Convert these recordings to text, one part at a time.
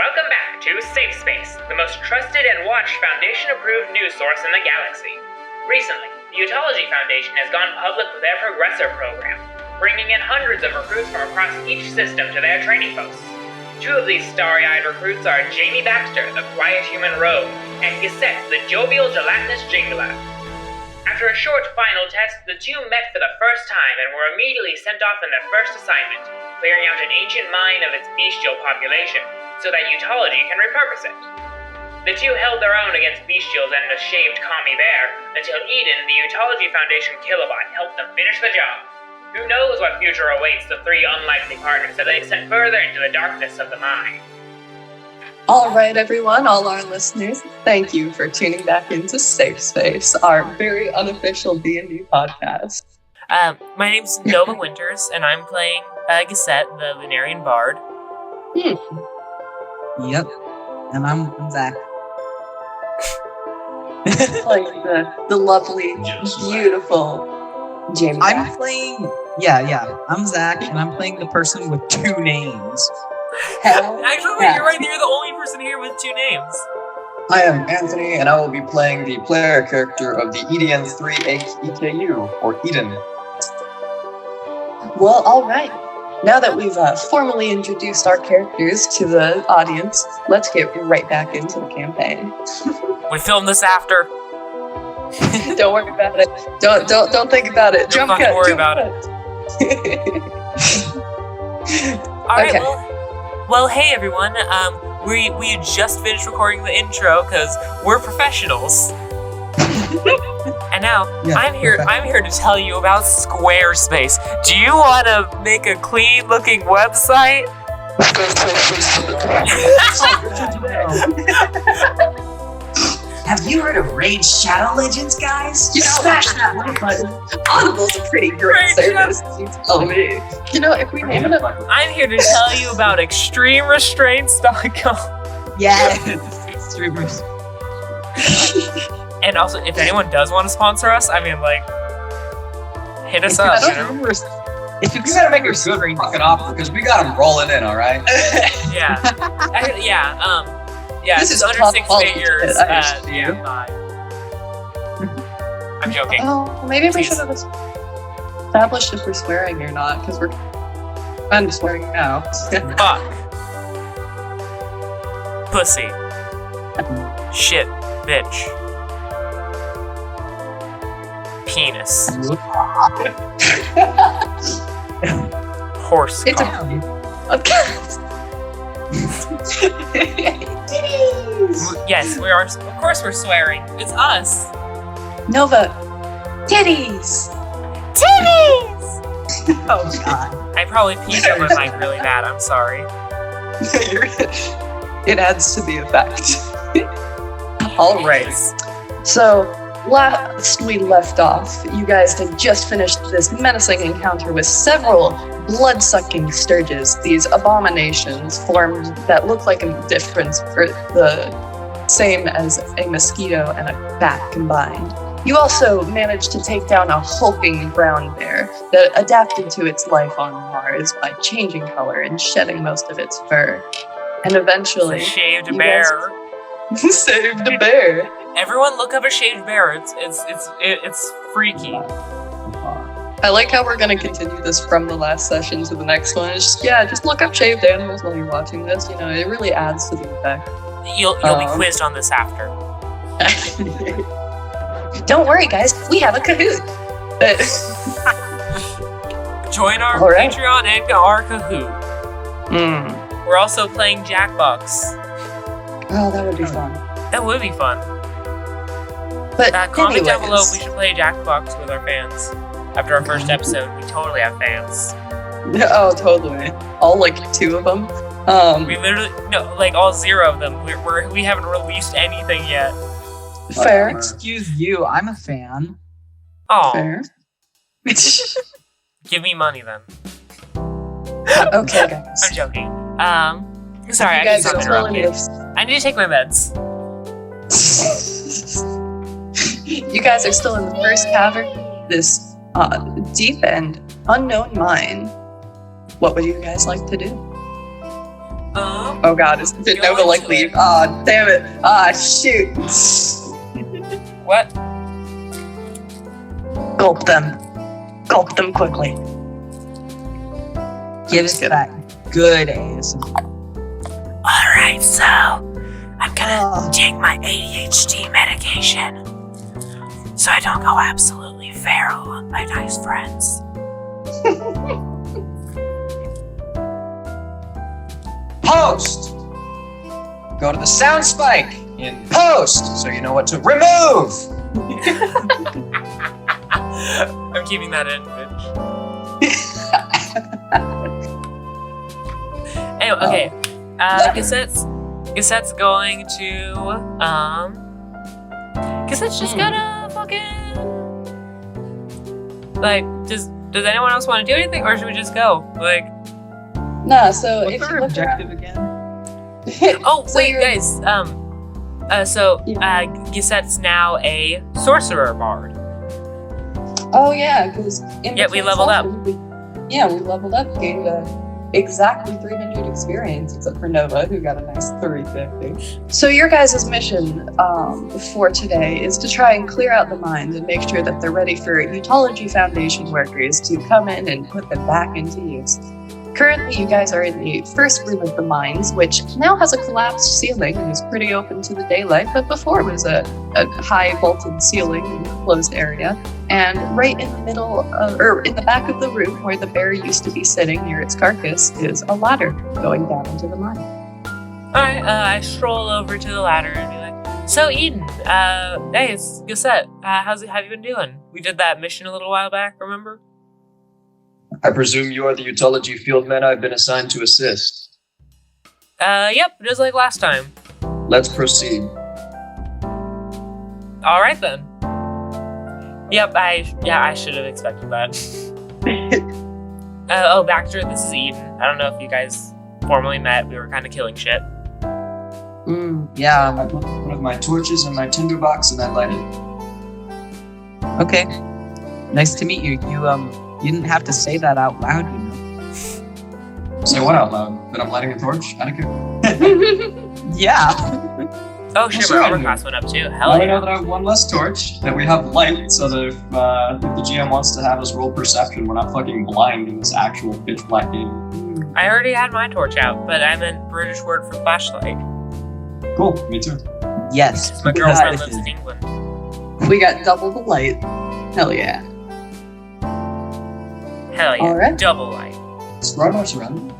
Welcome back to Safe Space, the most trusted and watched Foundation-approved news source in the galaxy. Recently, the Utology Foundation has gone public with their Progressor program, bringing in hundreds of recruits from across each system to their training posts. Two of these starry-eyed recruits are Jamie Baxter, the quiet human rogue, and Gisette, the jovial gelatinous jingler. After a short final test, the two met for the first time and were immediately sent off in their first assignment, clearing out an ancient mine of its bestial population, so that Utology can repurpose it. The two held their own against bestials and a shaved commie bear, until Eden, the Utology Foundation Kilobot, helped them finish the job. Who knows what future awaits the three unlikely partners that they've sent further into the darkness of the mine. All right, everyone, all our listeners, thank you for tuning back into Safe Space, our very unofficial D&D podcast. My name's Nova Winters, and I'm playing Gisette, the Lunarian Bard. Yep, and I'm Zach. Like the lovely, beautiful Jamie. I'm playing, I'm Zach, and I'm playing the person with two names. Actually, you're right, you're the only person here with two names. I am Anthony, and I will be playing the player character of the d&tha EKU, or Eden. Well, all right. Now that we've formally introduced our characters to the audience, let's get right back into the campaign. We filmed this after. Don't worry about it. Don't think about it. Don't fucking worry about it. All right. Okay. Well, hey everyone. We just finished recording the intro because we're professionals. And now I'm here to tell you about Squarespace. Do you want to make a clean-looking website? Have you heard of Raid Shadow Legends, guys? You smash that like button. Audible's a pretty great service. Oh me. You know, if we name it, I'm here to tell you about ExtremeRestraints.com. Yes, streamers. And also, if anyone does want to sponsor us, I mean, like, hit us up. If You gotta make a good fucking offer, because we got them rolling in, alright? Yeah. This is under top 6 quality figures. shit, I assure you. Bye. I'm joking. oh, maybe we should have established if we're swearing or not, because we're kind of swearing now. Fuck. Pussy. Shit. Bitch. Penis. Horse It's cock. Yes, we are. Of course we're swearing. It's us. Nova. Titties! Oh god. I probably peed on my mic really bad. I'm sorry. It adds to the effect. All right. So, last we left off, you guys had just finished this menacing encounter with several blood-sucking sturges, these abominations formed that look like a difference for the same as a mosquito and a bat combined. You also managed to take down a hulking brown bear that adapted to its life on Mars by changing color and shedding most of its fur. And eventually, It's a shaved you bear. saved a bear. Everyone look up a shaved bear. It's freaky. I like how we're going to continue this from the last session to the next one. It's just look up shaved animals while you're watching this. You know, it really adds to the effect. You'll be quizzed on this after. Don't worry, guys. We have a Kahoot. Join our All right. Patreon and our Kahoot. We're also playing Jackbox. Oh, that would be fun. That would be fun. But Comment down below if anyways. we should play Jackbox with our fans. After our first episode, we totally have fans. Oh, totally. All like 2 of them. We literally all 0 of them. We haven't released anything yet. Fair. Excuse you, I'm a fan. Oh, Fair. give me money then. Okay, guys. I'm joking. Sorry, You I guys need to are stop totally interrupting. I need to take my meds. You guys are still in the first cavern, this deep and unknown mine. What would you guys like to do? Oh god, did Nova like leave? Aw, damn it. Ah, shoot. What? Gulp them. Gulp them quickly. Give us that good ass. Alright, so I'm gonna take my ADHD medication so I don't go absolutely feral on my nice friends. Post! Go to the sound spike in post so you know what to remove! I'm keeping that in, bitch. Anyway, okay. Cassette's going to, Cassette's just gonna fucking, like, does anyone else want to do anything, or should we just go? Like, Nah, so What's if our you look objective again? oh, So wait, you're- guys, Cassette's now a sorcerer bard. Oh yeah, because We leveled up. we leveled up, gained exactly 300 experience, except for Nova, who got a nice 350. So your guys' mission for today is to try and clear out the mines and make sure that they're ready for Utology Foundation workers to come in and put them back into use. Currently, you guys are in the first room of the mines, which now has a collapsed ceiling and is pretty open to the daylight, but before was a high vaulted ceiling in a closed area. And right in the middle, or in the back of the room where the bear used to be sitting near its carcass, is a ladder going down into the mine. Alright, I stroll over to the ladder and be like, so Eden, hey, it's Cassette. How you been doing? We did that mission a little while back, remember? I presume you are the Utology fieldman I've been assigned to assist. Yep, just like last time. Let's proceed. Alright then. Yep, I should have expected that. Baxter, this is Eden. I don't know if you guys formally met. We were kind of killing shit. Yeah. I put one of my torches in my tinderbox and I light it. Okay. Nice to meet you. You didn't have to say that out loud, you know. Say what out loud? That I'm lighting a torch? I don't care. Yeah. Oh shit, Well, my sure, armor I class went up too. Now Hell I know yeah. that I have one less torch, that we have light, so that if the GM wants to have us roll perception, we're not fucking blind in this actual pitch black game. I already had my torch out, but I meant British word for flashlight. Cool, me too. Yes. My because girlfriend this lives is- in England. We got double the light. Hell yeah. Hell yeah. Alright. Double light. Scribe marks around.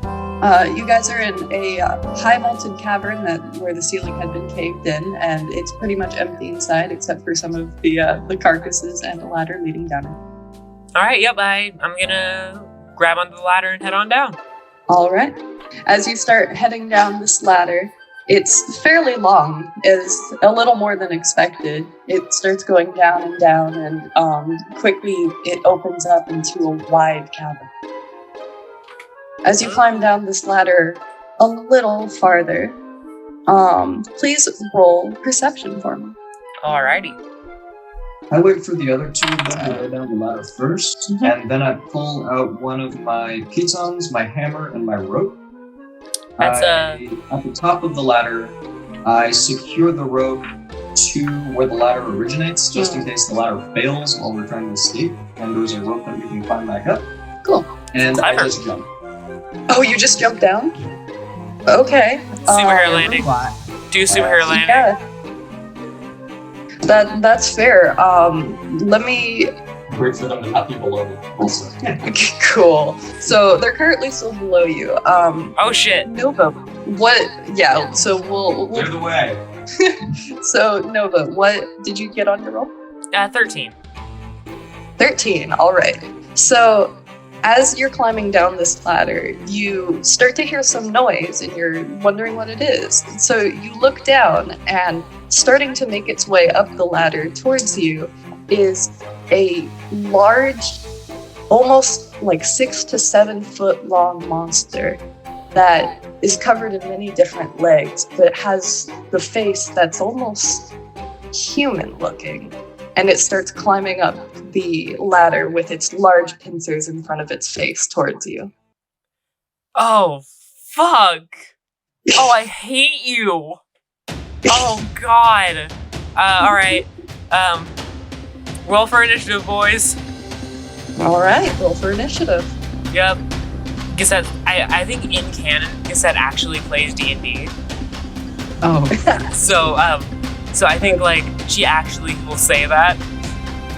You guys are in a high vaulted cavern where the ceiling had been caved in, and it's pretty much empty inside except for some of the carcasses and a ladder leading down it. Alright, yep, I'm gonna grab onto the ladder and head on down. All right. As you start heading down this ladder, it's fairly long, is a little more than expected. It starts going down and down, and quickly it opens up into a wide cavern. As you climb down this ladder a little farther, please roll perception for me. Alrighty. I wait for the other two of them to go down the ladder first, and then I pull out one of my pitons, my hammer, and my rope. That's at the top of the ladder, I secure the rope to where the ladder originates, just in case the ladder fails while we're trying to escape, and there's a rope that we can climb back up. Cool. And I Clever. just jump. Oh, you just jumped down? Okay. Superhero landing. What? Do superhero landing. Yeah. That's fair. Let me. Wait for them to not be below me. Also. Cool. So they're currently still below you. Oh shit. Nova, what? Yeah. So we'll Clear the way. So Nova, what did you get on your roll? 13. 13. All right. So as you're climbing down this ladder, you start to hear some noise and you're wondering what it is. So you look down, and starting to make its way up the ladder towards you is a large, almost like 6 to 7 foot long monster that is covered in many different legs, but has the face that's almost human looking. And it starts climbing up the ladder with its large pincers in front of its face towards you. Oh, fuck. Oh, I hate you. Oh God. All right. Roll for initiative, boys. All right, roll for initiative. Yep. Gissette, I think in canon, Gissette actually plays D&D. Oh, So I think like she actually will say that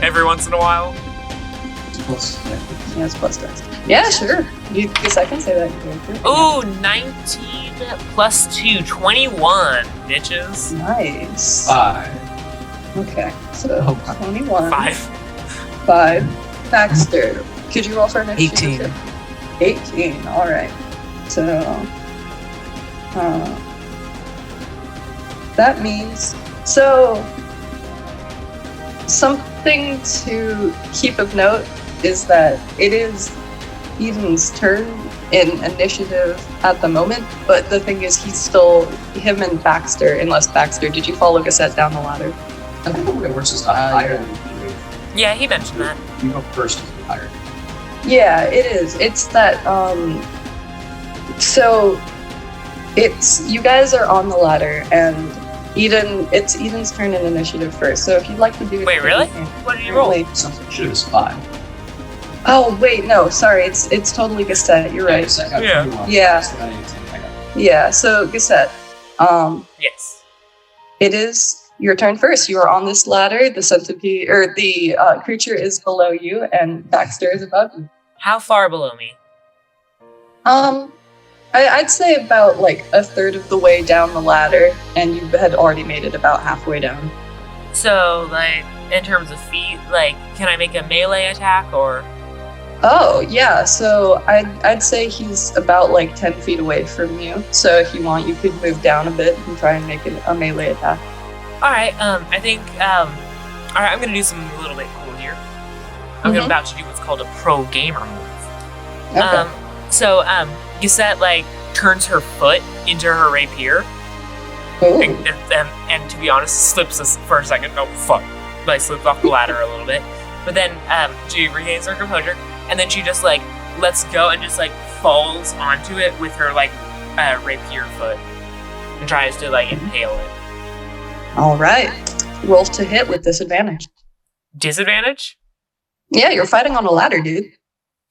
every once in a while. Plus, yeah. She has plus dice. Yeah, sure. You guess I can say that. Ooh, 19 plus 2, 21, bitches. Nice. 5. Okay, so Oh, 21. 5. 5. Baxter, could you roll for initiative? 18. 18, alright. So, that means, so, something to keep of note is that it is Eden's turn in initiative at the moment, but the thing is he's still, him and Baxter, unless Baxter, did you follow Gissette down the ladder? I think the way it works is not higher than you. Yeah, he mentioned that. You go first if you're higher. Yeah, it is. It's that, so it's, you guys are on the ladder and it's Eden's turn in initiative first. So if you'd like to do it. Wait, really? What did you roll? Something should have 5. Oh, wait, no, sorry. It's totally Gissette. You're right. So I got Yeah. 21. Yeah. So I got 18. I got it. Yeah, so Gissette, Yes. it is your turn first. You are on this ladder. The centipede, or the creature is below you and Baxter is above you. How far below me? I'd say about like a third of the way down the ladder, and you had already made it about halfway down. So, like, in terms of feet, like, can I make a melee attack or? Oh, yeah, so I'd say he's about like 10 feet away from you. So if you want, you could move down a bit and try and make a melee attack. Alright, I think, alright, I'm gonna do something a little bit cool here. I'm about to do what's called a pro gamer move. Okay. So, Gissette, like, turns her foot into her rapier, Ooh. and to be honest, slips us for a second. Oh, fuck. Like, slips off the ladder a little bit. But then, she regains her composure, and then she just, like, lets go and just, like, falls onto it with her, like, rapier foot. And tries to, like, impale it. All right. Roll to hit with disadvantage. Disadvantage? Yeah, you're fighting on a ladder, dude.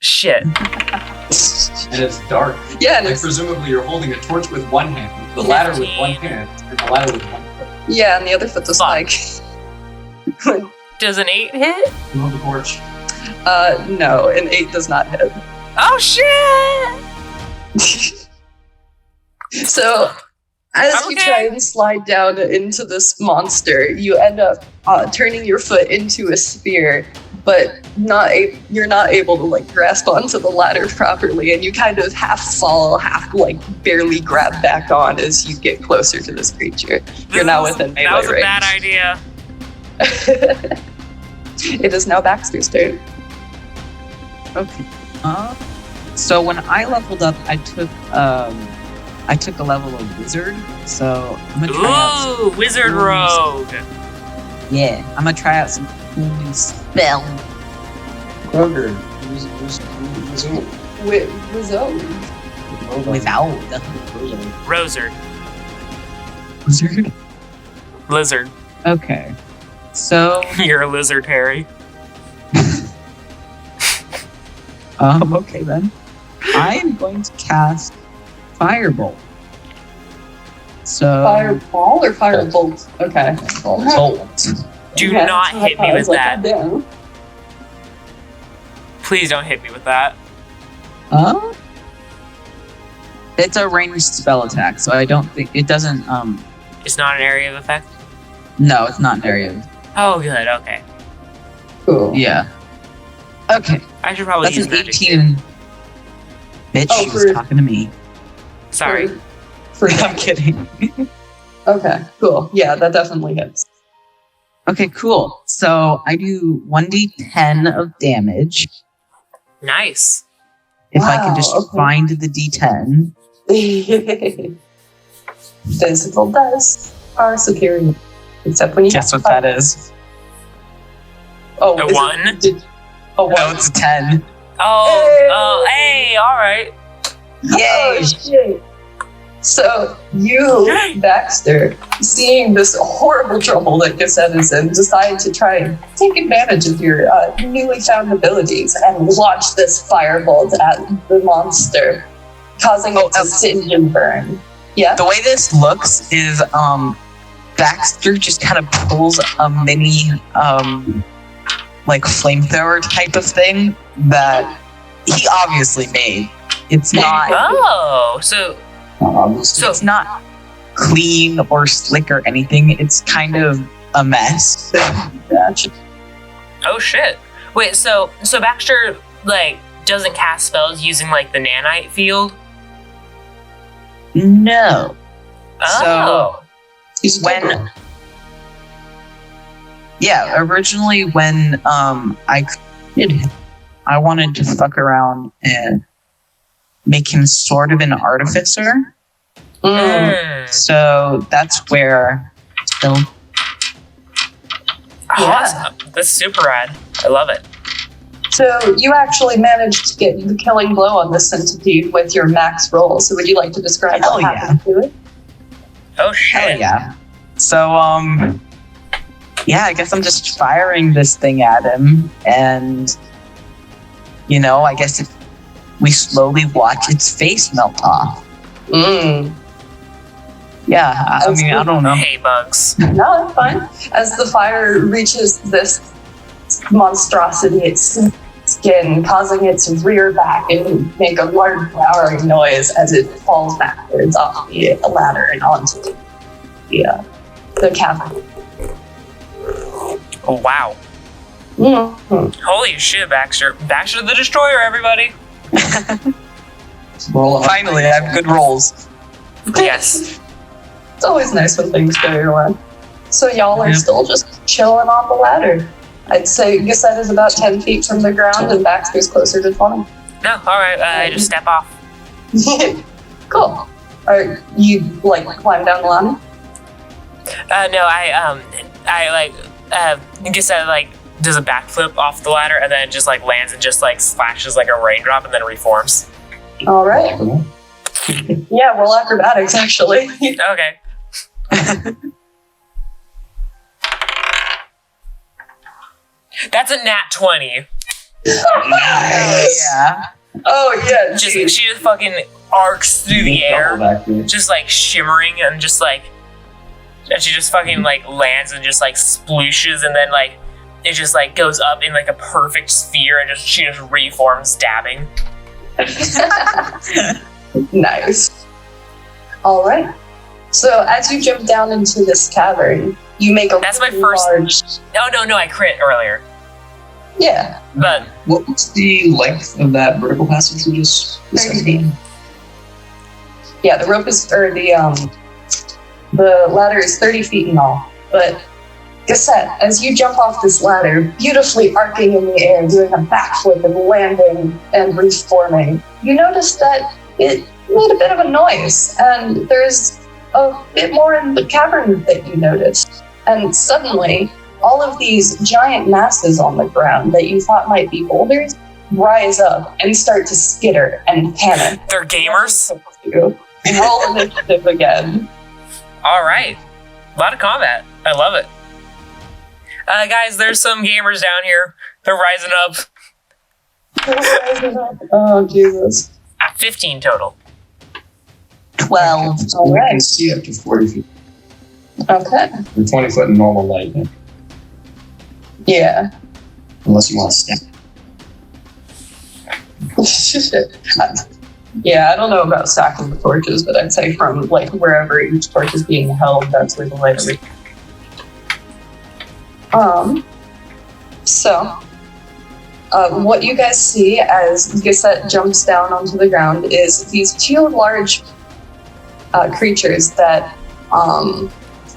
Shit. And it's dark. Yeah, and Like, it's, presumably you're holding a torch with one hand, the ladder with one hand, and the ladder with one foot. yeah, and the other foot just Fuck. like. Does an 8 hit? You hold the torch. No, an 8 does not hit. Oh, shit! So, as you Okay. try and slide down into this monster, you end up turning your foot into a spear, but you're not able to like grasp onto the ladder properly, and you kind of half fall, half like barely grab back on as you get closer to this creature. You're now within melee That was a range. bad idea. It is now Baxter's turn. okay. So when I leveled up, I took a level of wizard. So I'm gonna try out Ooh, Wizard Rogue. I'm gonna try out some cool new spell. Kroger. Without Rosard. wizard. Lizard. Okay. So You're a lizard, Harry. okay then. I am going to cast Firebolt. So Fireball or firebolt? Okay. Bolt. Do Okay, not so I hit thought me I with was like, that. "Damn." Please don't hit me with that. It's a ranged spell attack, so I don't think it doesn't. It's not an area of effect? No, it's not an area. Oh, good, okay. Cool. Yeah. Okay, I should probably that's use an magic. 18. Bitch, Oh, she was for- talking to me. Sorry. For I'm kidding. Okay, cool. Yeah, that definitely hits. Okay, cool. So I do 1d10 of damage. Nice. If I can just Wow, okay. find the d10. Physical dice are superior. Except when you Guess what that is? Oh, A is it- 1? A 1. No, it's a 10. Oh, Hey! oh, hey, alright. Yay! Oh, shit. So you, Baxter, seeing this horrible trouble that Cassette is in, decide to try and take advantage of your newly found abilities and launch this firebolt at the monster, causing it to singe and burn. Yeah. The way this looks is Baxter just kind of pulls a mini like flamethrower type of thing that he obviously made. It's not So it's not clean or slick or anything. It's kind of a mess. Gotcha. oh shit. Wait, so Baxter like doesn't cast spells using like the nanite field? No. Oh. He's a When temporary. originally when I created him, I wanted to fuck around and make him sort of an artificer. So that's where Awesome. That's super rad. I love it. So you actually managed to get the killing blow on the centipede with your max roll. So would you like to describe Hell what happened to it? Oh shit. hell yeah. So I guess I'm just firing this thing at him, and I guess we slowly watch its face melt off. Yeah, I mean, I don't know. Hey, bugs. No, that's fine. As the fire reaches this monstrosity, its skin, causing it to rear back and make a large flowering noise as it falls backwards off the ladder and onto the cavern. Oh wow. Holy shit, Baxter. Baxter the Destroyer, everybody. Roll up. Finally, I have good rolls. Yes. It's always nice when things go your way. So y'all are still just chilling on the ladder. I'd say Gissette is about 10 feet from the ground and Baxter's closer to 20. No, alright, I just step off. Cool. Alright, you climb down the ladder? No, I guess I does a backflip off the ladder and then it just lands and just splashes like a raindrop and then reforms. Alright. Yeah, roll acrobatics actually. Okay. That's a nat 20. Nice. Yeah. Oh yeah, She just fucking arcs through the air, Back there. just shimmering and just and she just fucking lands and just splooshes and then it just goes up in a perfect sphere and she just reforms dabbing. Nice. Alright. So as you jump down into this cavern, you make a That's my really first- large... No, I crit earlier. Yeah. But What was the length of that vertical passage we just 30 feet. Yeah, the rope is, or the ladder is 30 feet in all. But Gissette, as you jump off this ladder, beautifully arcing in the air, doing a backflip and landing and reforming, you notice that it made a bit of a noise, and there's a bit more in the cavern that you noticed. And suddenly, all of these giant masses on the ground that you thought might be boulders rise up and start to skitter and panic. they're gamers. Roll initiative again. Alright. A lot of combat. I love it. Guys, there's some gamers down here. They're rising up. Oh, Jesus. 15 total. 12. We Alright. can see up to 40 feet. Okay. Or 20 foot in normal light, Yeah. unless you want to step. Yeah, I don't know about stacking the torches, but I'd say from wherever each torch is being held, that's where the light will be. So, what you guys see as Gissette jumps down onto the ground is these two large creatures that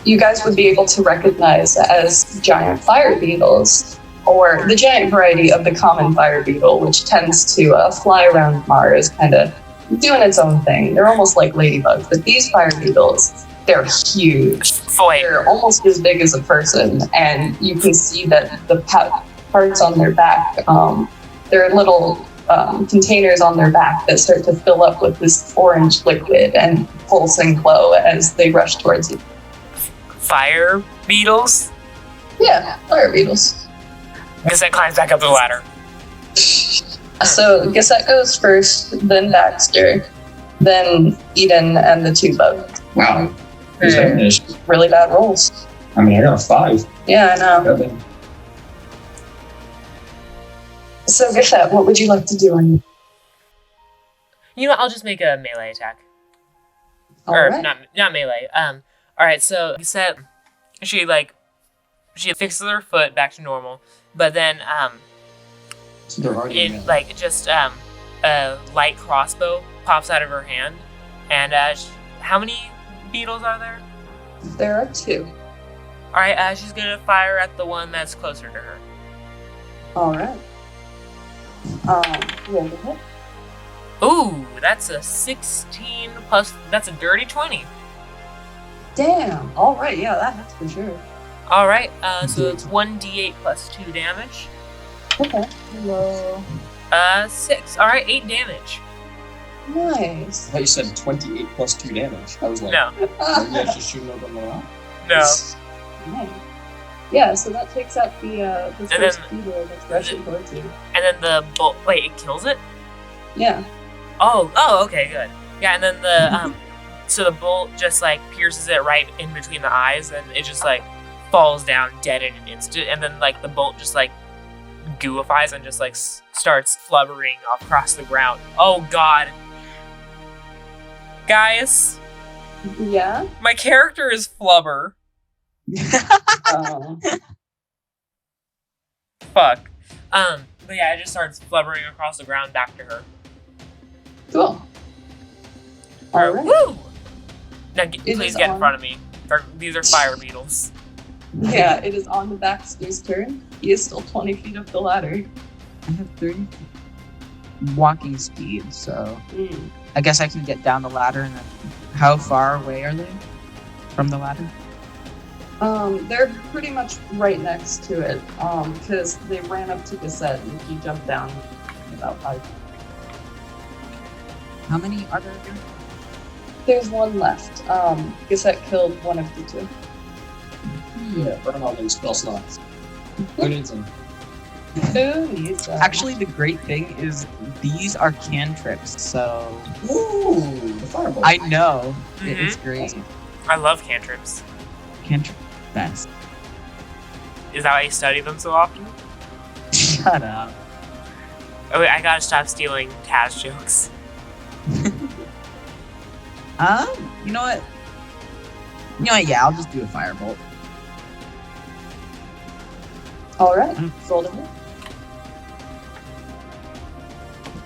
you guys would be able to recognize as giant fire beetles, or the giant variety of the common fire beetle, which tends to fly around Mars, kind of doing its own thing. They're almost like ladybugs, but these fire beetles, they're huge. Wait, They're almost as big as a person, and you can see that the parts on their back, they're little containers on their back that start to fill up with this orange liquid and pulse and glow as they rush towards you. Fire beetles? Yeah, fire beetles. Gazette climbs back up the ladder. So Gazette goes first, then Baxter, then Eden, and the two bugs. Wow. Who's that finished? Really bad rolls. I mean, I got a 5. Yeah, I know. Okay. So Gazette, what would you like to do on You know what, I'll just make a melee attack. All right. Not melee. Alright, so Gazette, she fixes her foot back to normal, but then So they're already in. a light crossbow pops out of her hand, and how many beetles are there? There are 2. Alright, she's gonna fire at the one that's closer to her. All right. Roll the hit. Ooh, that's a 16 plus, that's a dirty 20. Damn. All right. Yeah, that hits for sure. Alright, so it's 1d8 plus 2 damage. Okay. Hello. 6. Alright, 8 damage. Nice. I thought you said 28 plus 2 damage. I was like, No, maybe I should shoot over the rock. no. Nice. Yeah, so that takes out the And first then- beetle that's rushing towards you. And then the bolt, wait, it kills it? Yeah. Oh, okay, good. Yeah, and then the, so the bolt just, like, pierces it right in between the eyes, and it just, like, falls down dead in an instant, and then, like, the bolt just, like, gooifies and just, like, starts flubbering across the ground. Oh, God. Guys, Yeah. my character is Flubber. Oh. Fuck. But yeah, it just starts flubbering across the ground back to her. Cool. All right. Woo! Now, It please is get in on. front of me. These are fire beetles. Yeah, it is on the Baxter's turn. He is still 20 feet up the ladder. I have 30 walking speed, so Mm. I guess I can get down the ladder. And then, how far away are they from the ladder? They're pretty much right next to it. Because they ran up to Gazette and he jumped down about 5. How many are there? There's one left. Gazette killed one of the 2. Yeah, burn all those spell slots. Who needs them? Who needs that? Actually, the great thing is these are cantrips, so Ooh, the fireball. I know Mhm. it's great. I love cantrips. Cantrip best. Is that why you study them so often? Shut up. Oh wait, I gotta stop stealing Taz jokes. You know what? Yeah, I'll just do a firebolt. All right. Roll the hit.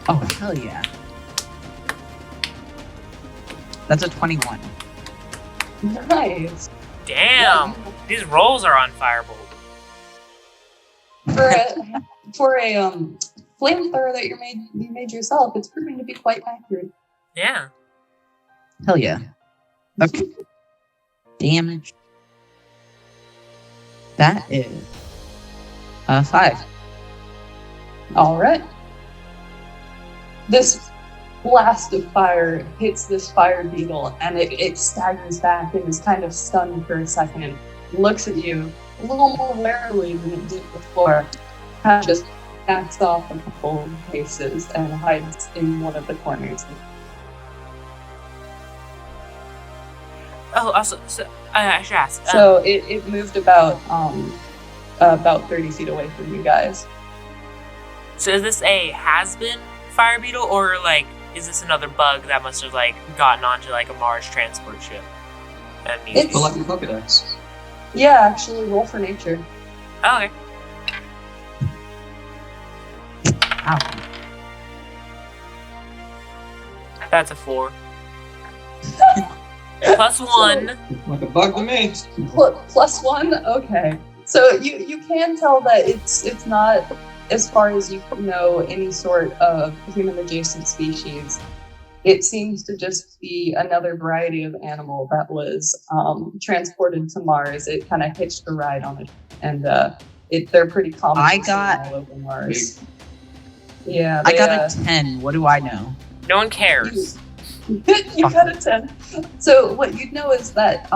Oh, hell yeah. That's a 21. Nice. Damn, these rolls are on firebolt. For a flamethrower that you made yourself, it's proving to be quite accurate. Yeah. Hell yeah. Okay. Damage. That is 5. All right. This blast of fire hits this fire beetle, and it staggers back and is kind of stunned for a second. Looks at you a little more warily than it did before. Kind of just backs off a couple paces and hides in one of the corners. Oh, also, so I should ask. So it moved about 30 feet away from you guys. So is this a HASbeen fire beetle, or like is this another bug that must have like gotten onto like a Mars transport ship? And needs- It's- Pull out your Pokedex. Yeah, actually, roll for nature. Oh, okay. Ow. That's a 4. +1. Like a bug to me. +1. Okay, so you can tell that it's not, as far as you know, any sort of human adjacent species. It seems to just be another variety of animal that was transported to Mars. It kind of hitched a ride on it, and they're pretty common I got- all over Mars. Yeah, I got a 10. What do I know? No one cares. you got a 10. So what you'd know is that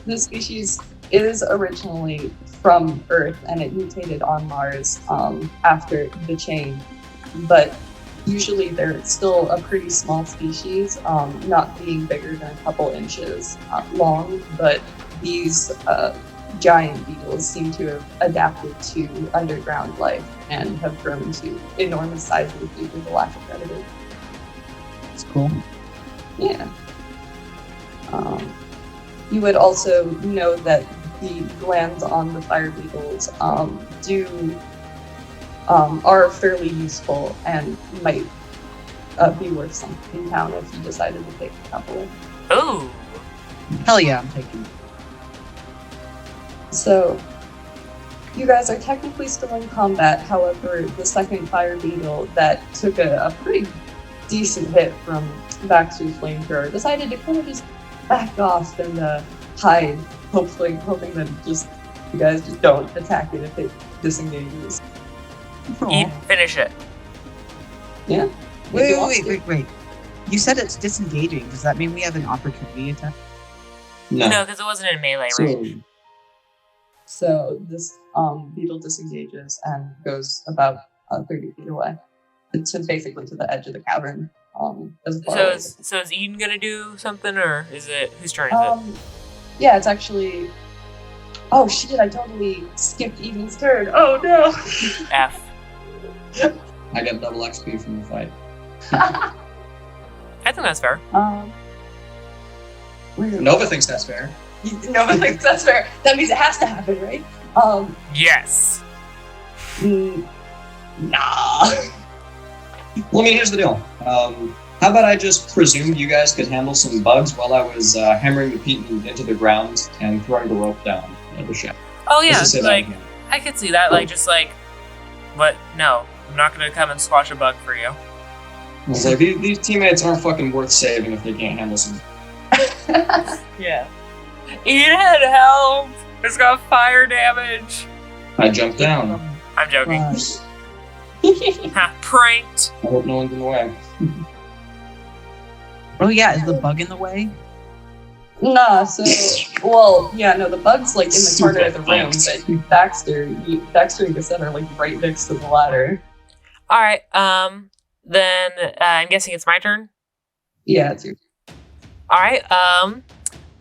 this species is originally from Earth and it mutated on Mars after the change, but usually they're still a pretty small species, not being bigger than a couple inches long, but these giant beetles seem to have adapted to underground life and have grown to enormous sizes due to the lack of predators. It's cool. Yeah. You would also know that the glands on the fire beetles are fairly useful and might be worth something in town if you decided to take a couple. Ooh. Hell yeah, I'm taking it. So, you guys are technically still in combat. However, the second fire beetle that took a pretty decent hit from Baxter's flamethrower decided to kind of just back off and hide, hoping that you guys just don't attack it if it disengages. Finish it. Yeah. Wait. You said it's disengaging. Does that mean we have an opportunity attack? No. No, because it wasn't in melee range. So this beetle disengages and goes about 30 feet away, to basically to the edge of the cavern. As far as So is Eden gonna do something, or is it whose turn is it? Yeah, it's actually. Oh shit! I totally skipped Eden's turn. Oh no! F. I got double XP from the fight. I think that's fair. Nova thinks that's fair. Nova thinks that's fair. That means it has to happen, right? Yes. Nah. Well, I mean, here's the deal. How about I just presumed you guys could handle some bugs while I was hammering the peat into the ground and throwing the rope down the ship? Oh yeah, Let's just say that like again. I could see that. But no, I'm not gonna come and squash a bug for you. It's like, these teammates aren't fucking worth saving if they can't handle some. Yeah. Eden, help! It's got fire damage. I jumped down. I'm joking. Gosh. Ha, pranked. I hope no one's in the way. Oh yeah, is the bug in the way? Nah, the bug's like in the corner of the room, but Baxter and Cassette are like right next to the ladder. Alright, then I'm guessing it's my turn? Yeah, it's your Alright,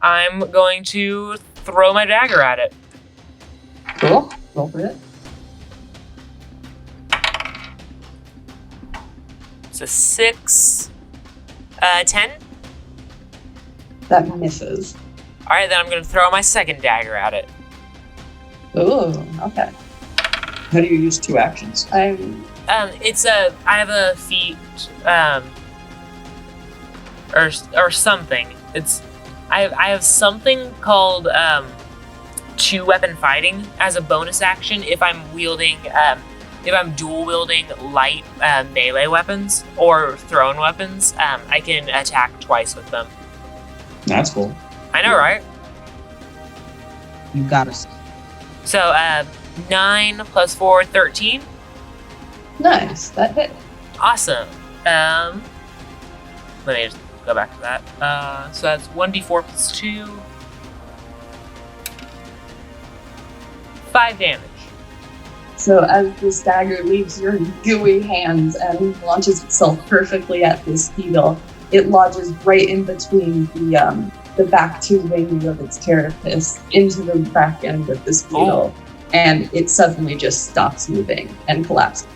I'm going to throw my dagger at it. cool. Roll for it. It's a 6, 10. That misses. Alright, then I'm going to throw my second dagger at it. Ooh, okay. How do you use two actions? I have a feat, or something. I have something called, two-weapon fighting as a bonus action if I'm dual wielding light melee weapons or thrown weapons. I can attack twice with them. That's cool. I know, right? You got us. So, 9 plus 4, 13. Nice. That hit. Awesome. Let me just go back to that. So that's 1d4 plus 2. 5 damage. So as this dagger leaves your gooey hands and launches itself perfectly at this beetle, it lodges right in between the back two wings of its carapace into the back end of this beetle, and it suddenly just stops moving and collapses.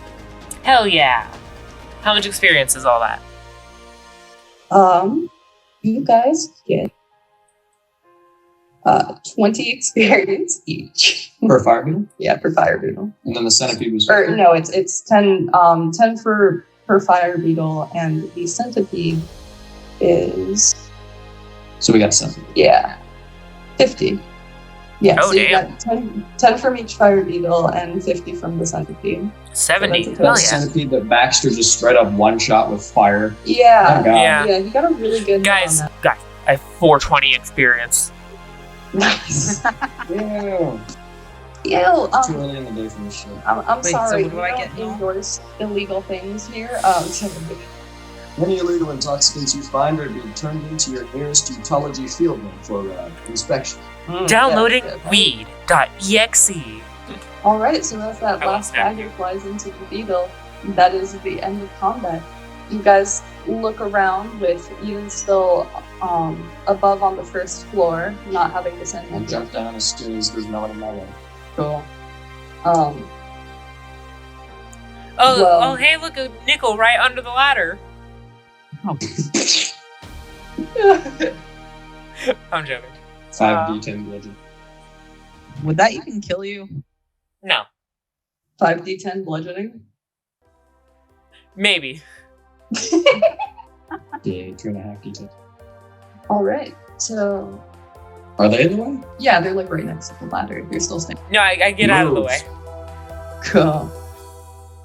Hell yeah. How much experience is all that? You guys get 20 experience each. For a fire beetle? Yeah, for fire beetle. And then the centipede was... Or no, it's 10 for fire beetle, and the centipede is... So we got 7. Yeah, 50. Yeah, Oh, so you damn. got 10 from each fire beetle and 50 from the centipede. 70. So that's a Hell total. yeah. Centipede that Baxter just straight up one shot with fire. Yeah, Oh, God. Yeah. you got a really good Guys, on I have 420 experience. that. Nice. Yeah. Yeah, Too early in the day for this shit. I'm Wait, so sorry. what do I get We don't now? endorse illegal things here. Any illegal intoxicants you find are to be turned into your nearest utology field room for inspection. Downloading yeah. weed.exe. All right, so as that I last love that. dagger flies into the beetle, that is the end of combat. You guys look around with Eden still above on the first floor, not having descended And yet. jump down as soon as there's no one in my way. Cool. Oh, hey, look, a nickel right under the ladder. I'm joking. 5d10 bludgeon. Would that even kill you? No, 5d10 bludgeoning. maybe. Yeah, 2.5d10. All right, so Are they in the way? yeah, they're like right next to the ladder. You're still standing. No, I get out of the way. Cool.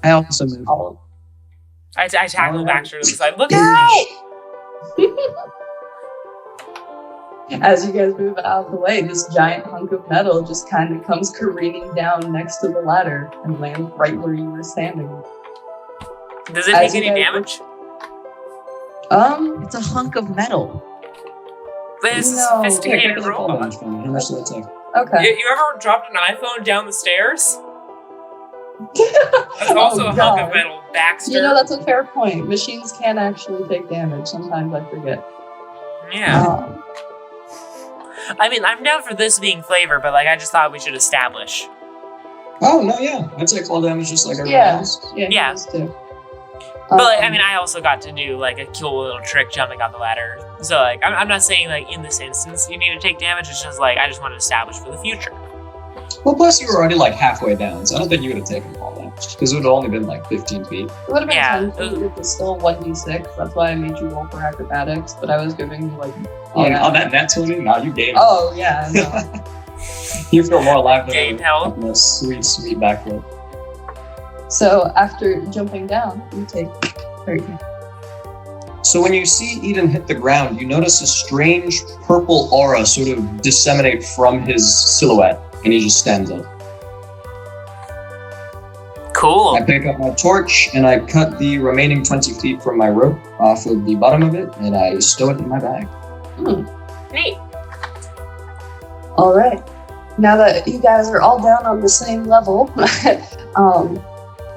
I also move. I tackle Alright. Baxter to the side. Look out! As you guys move out of the way, this giant hunk of metal just kind of comes careening down next to the ladder and lands right where you were standing. Does it As take you any guys damage? It's a hunk of metal. This is No. sophisticated Yeah, robot. damage from it. How much does that take? Okay. You ever dropped an iPhone down the stairs? That's also Oh, a hunk of God. metal, Baxter. You know, that's a fair point. Machines can actually take damage. Sometimes I forget. Yeah. I mean, I'm down for this being flavor, but like, I just thought we should establish. Oh, no, yeah. I'd take fall damage just like everyone Yeah. else. Yeah, he Yeah. does too. But like, I mean, I also got to do like a cool little trick jumping on the ladder. So like, I'm not saying like in this instance you need to take damage. It's just like I just want to establish for the future. Well, plus you were already like halfway down, so I don't think you would have taken fall damage. Because it would have only been like 15 feet. It would have been Yeah, 10 feet, it was still 1d6. That's why I made you roll for acrobatics, but I was giving you like. On that net 20? No, you gave it. Oh, yeah. No. You feel more alive than Gained health. a sweet, sweet backflip. So after jumping down, you take 13. So when you see Eden hit the ground, you notice a strange purple aura sort of disseminate from his silhouette, and he just stands up. Cool. I pick up my torch, and I cut the remaining 20 feet from my rope off of the bottom of it, and I stow it in my bag. Neat. All right. Now that you guys are all down on the same level,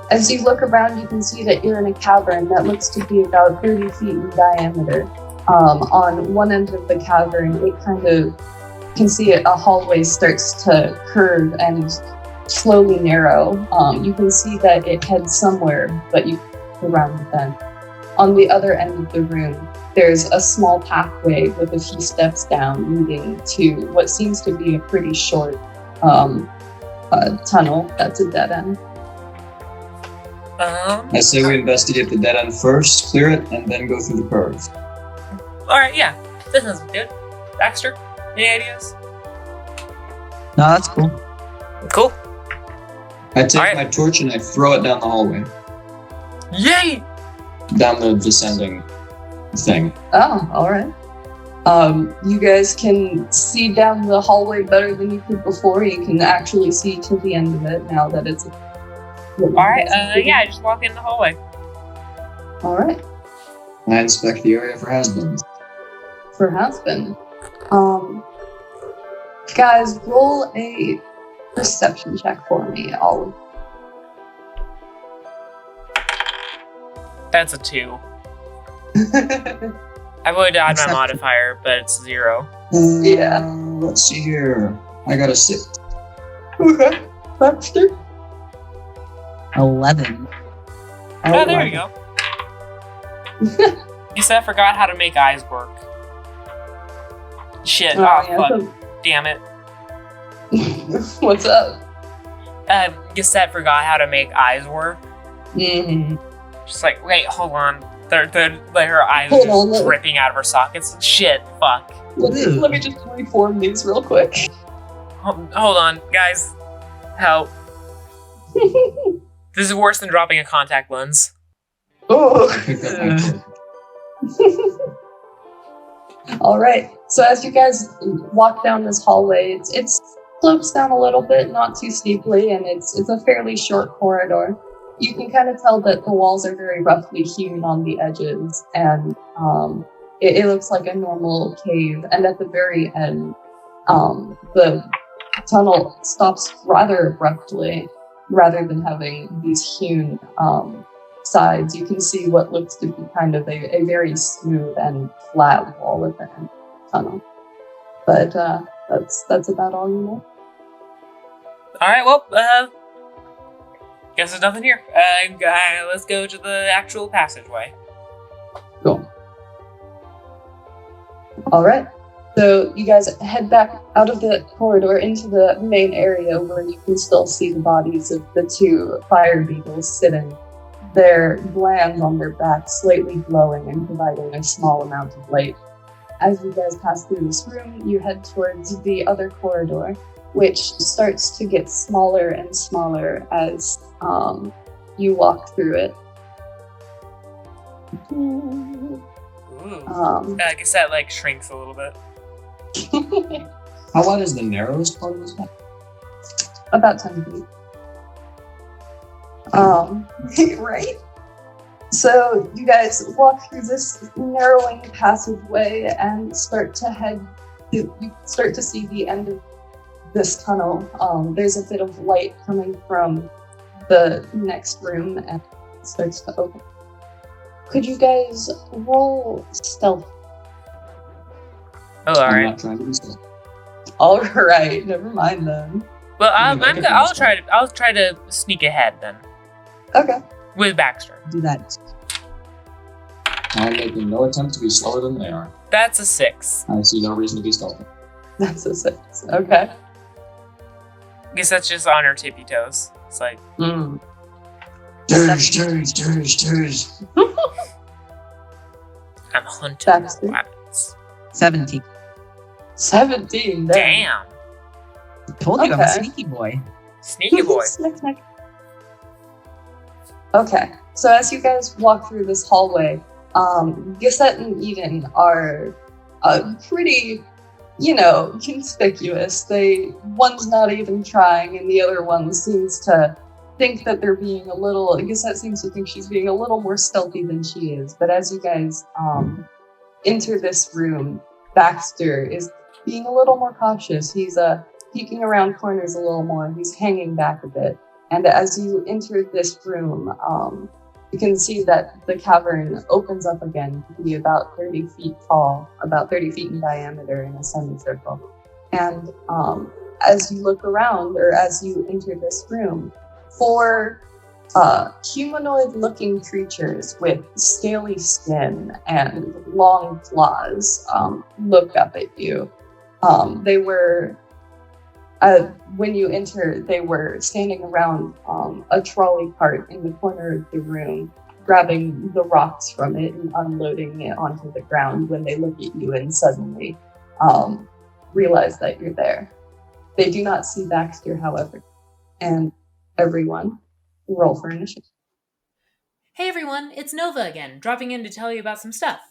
as you look around, you can see that you're in a cavern that looks to be about 30 feet in diameter. On one end of the cavern, it kind of can see a hallway starts to curve and slowly narrow. You can see that it heads somewhere, but you go around the bend. On the other end of the room, there's a small pathway with a few steps down leading to what seems to be a pretty short tunnel that's a dead end. I say we investigate the dead end first, clear it, and then go through the curve. Alright, yeah. This sounds good. Baxter, any ideas? No, that's cool. Cool. I take Alright. my torch and I throw it down the hallway. Yay! Down the descending thing. Oh, all right. You guys can see down the hallway better than you could before. You can actually see to the end of it now that it's. Alright, yeah, I just walk in the hallway. All right. I inspect the area for HASbeen. For HASbeen. Guys, roll a perception check for me. All of That's a 2. I would add my modifier, but it's 0. Yeah. Let's see here. I got a 6. Okay. Baxter? 11. Oh, there we go. You said I forgot how to make eyes work. Shit, fuck. Damn it. What's up? Cassette forgot how to make eyes work. Mm-hmm. Just like, wait, hold on. Her eyes Hold are on, just let- dripping out of her sockets. Shit, fuck. Let me just reform these real quick. Hold on, guys. Help. This is worse than dropping a contact lens. Oh. I picked up my torch. All right. So as you guys walk down this hallway, it's slopes down a little bit, not too steeply, and it's a fairly short corridor. You can kind of tell that the walls are very roughly hewn on the edges, and it looks like a normal cave. And at the very end, the tunnel stops rather abruptly, rather than having these hewn sides. You can see what looks to be kind of a very smooth and flat wall at the end of the tunnel. But that's about all you know. Alright, well, guess there's nothing here. Let's go to the actual passageway. Cool. All right. So you guys head back out of the corridor into the main area where you can still see the bodies of the two fire beetles sitting, their glands on their backs slightly glowing and providing a small amount of light. As you guys pass through this room, you head towards the other corridor, which starts to get smaller and smaller as you walk through it. Ooh. I guess that, like, shrinks a little bit. How wide is the narrowest part of this map? About 10 feet. Right? So you guys walk through this narrowing passageway and start to see the end of this tunnel. There's a bit of light coming from the next room and it starts to open. Could you guys roll stealth? Oh, I'm alright. not trying to be stealth. All right, never mind then. Well, Okay, I'll try to sneak ahead then Okay. with Baxter. Do that. I'm making no attempt to be slower than they are. That's a 6. I see no reason to be stealthy. That's a 6. Okay. I guess that's just on our tippy toes. It's like, Turns. I'm hunting Baxter. rabbits. 17. 17. Damn. Told you I'm a Okay. sneaky boy. Sneaky boy. Snick, snick. Okay, so as you guys walk through this hallway, Gisette and Eden are pretty, conspicuous. One's not even trying, and the other one seems to think that they're being Gisette seems to think she's being a little more stealthy than she is. But as you guys enter this room, Baxter is being a little more cautious. He's peeking around corners a little more. He's hanging back a bit. And as you enter this room, you can see that the cavern opens up again to be about 30 feet tall, about 30 feet in diameter in a semicircle. And as you look around, or as you enter this room, 4 humanoid-looking creatures with scaly skin and long claws look up at you. When you enter, they were standing around a trolley cart in the corner of the room, grabbing the rocks from it and unloading it onto the ground when they look at you and suddenly realize that you're there. They do not see Baxter, however. And everyone, roll for initiative. Hey everyone, it's Nova again, dropping in to tell you about some stuff.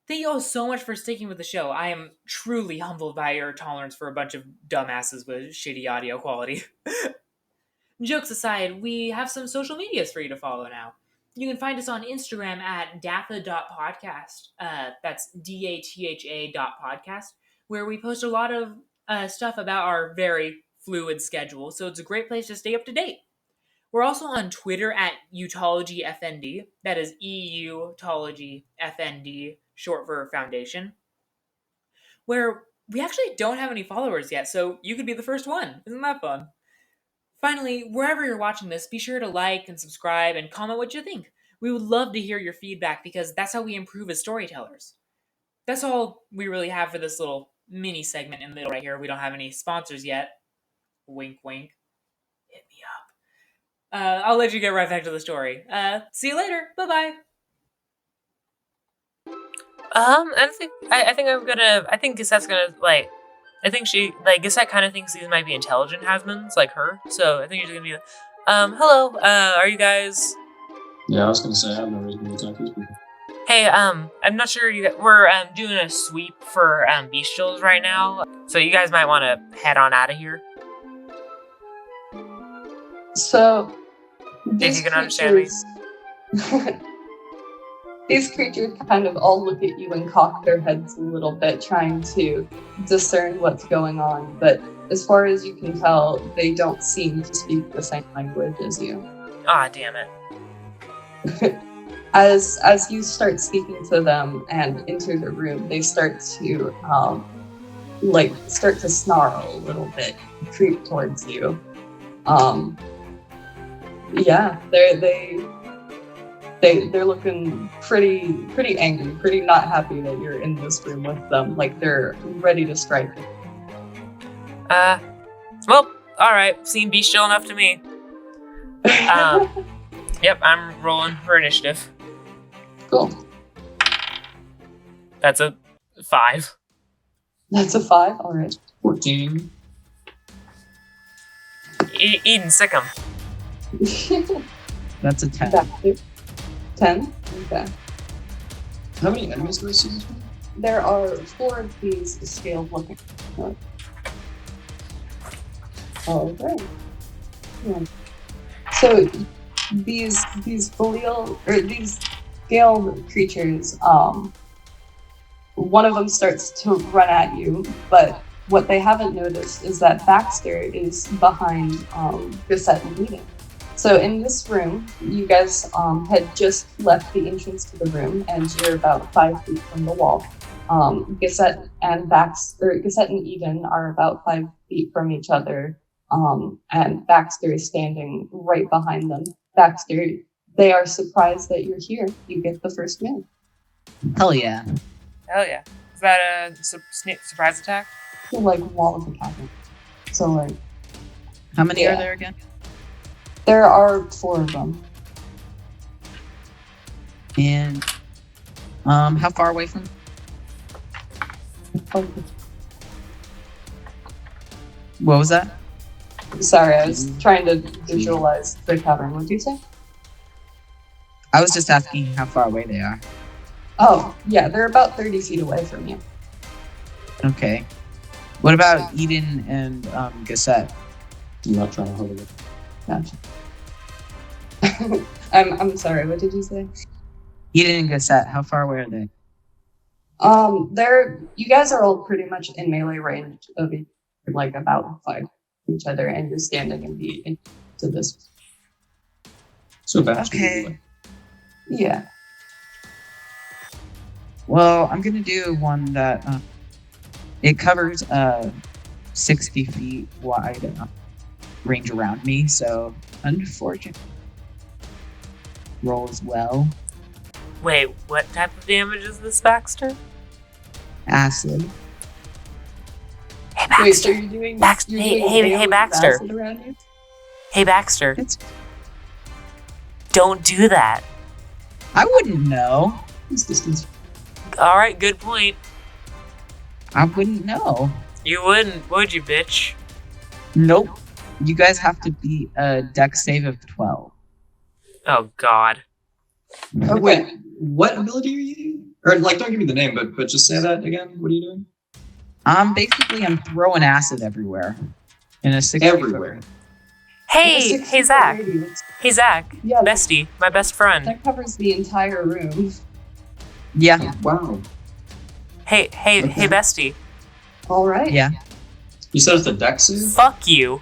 Thank you all so much for sticking with the show. I am truly humbled by your tolerance for a bunch of dumbasses with shitty audio quality. Jokes aside, we have some social medias for you to follow now. You can find us on Instagram at d&tha.podcast. That's d&tha.podcast, where we post a lot of stuff about our very fluid schedule, so it's a great place to stay up to date. We're also on Twitter at eutologyfnd. That is eutologyfnd, short for Foundation, where we actually don't have any followers yet, so you could be the first one. Isn't that fun? Finally, wherever you're watching this, be sure to like and subscribe and comment what you think. We would love to hear your feedback because that's how we improve as storytellers. That's all we really have for this little mini segment in the middle right here. We don't have any sponsors yet. Wink, wink. Hit me up. I'll let you get right back to the story. See you later. Bye-bye. I think Gisette's gonna, Gisette kind of thinks these might be intelligent HASbeens, like her, so I think she's gonna be hello, are you guys... Yeah, I was gonna say, I have no reason to attack these people. Hey, I'm not sure we're doing a sweep for bestials right now, so you guys might want to head on out of here. So, If you can understand me. These creatures kind of all look at you and cock their heads a little bit, trying to discern what's going on. But as far as you can tell, they don't seem to speak the same language as you. Ah, damn it. As you start speaking to them and enter the room, they start to start to snarl a little bit, creep towards you. They're looking pretty angry, pretty not happy that you're in this room with them. Like they're ready to strike. Well, alright, seem bestial enough to me. Yep, I'm rolling for initiative. Cool. That's a 5. That's a 5, alright. 14. Eden, sick 'em. That's a 10. Baxter. 10? Okay. How many enemies do I see? There are 4 of these scaled looking. Alright. Yeah. So these scaled creatures, one of them starts to run at you, but what they haven't noticed is that Baxter is behind Gusette and Eden. So in this room, you guys had just left the entrance to the room, and you're about 5 feet from the wall. Gusette and Eden are about 5 feet from each other, and Baxter is standing right behind them. Baxter, they are surprised that you're here. You get the first move. Hell yeah. Hell yeah. Is that a surprise attack? You're like wall of the cabinet. So like, How many Yeah. are there again? there are 4 of them. And how far away from? What was that? Sorry, I was trying to visualize the cavern. What did you say? I was just asking how far away they are. Oh, yeah, they're about 30 feet away from you. Okay. What about Eden and Gusette? I'm not trying to hold it. Gotcha. I'm sorry, what did you say? Eden and Gusette, how far away are they? You guys are all pretty much in melee range of each, like about 5 each other, and you're standing into this. So Baxter. Okay. Yeah. Well, I'm gonna do one that it covers 60 feet wide range around me, so unfortunate. Roll as well. Wait, what type of damage is this, Baxter? Acid. Hey, Wait, Baxter. so you're doing Baxter, you're hey, doing hey, melee Baxter. acid around you? Hey, Baxter. It's, Don't do that. I wouldn't know. This distance. Alright, good point. I wouldn't know. You wouldn't, would you, bitch? Nope. You guys have to beat a dex save of 12. Oh, God. Okay. Wait, what ability are you using? Or like, don't give me the name, but just say that again. What are you doing? Basically, I'm throwing acid everywhere. In a 60 Everywhere. Hey, hey, Zach. Radius. Hey, Zach. Yeah, Bestie, my best friend. that covers the entire room. Yeah. Wow. Hey, Okay. Bestie. All right. Yeah. You said it's a dex save? Fuck you.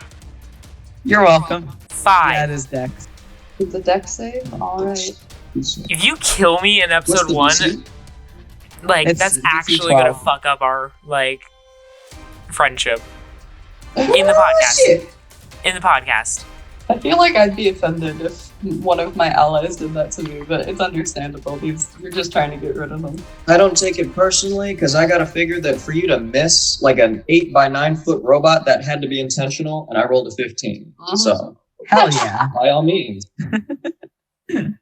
You're welcome. 5. That is dex. It's a dex save. All right. If you kill me in What's episode the 1, DC? like, It's that's DC actually gonna 12. fuck up our, like, friendship. In the Oh, podcast. shit. In the podcast. I feel like I'd be offended if one of my allies did that to me, but it's understandable. You're just trying to get rid of them. I don't take it personally because I gotta figure that for you to miss like an 8 by 9 foot robot, that had to be intentional, and I rolled a 15. So Hell yeah. by all means,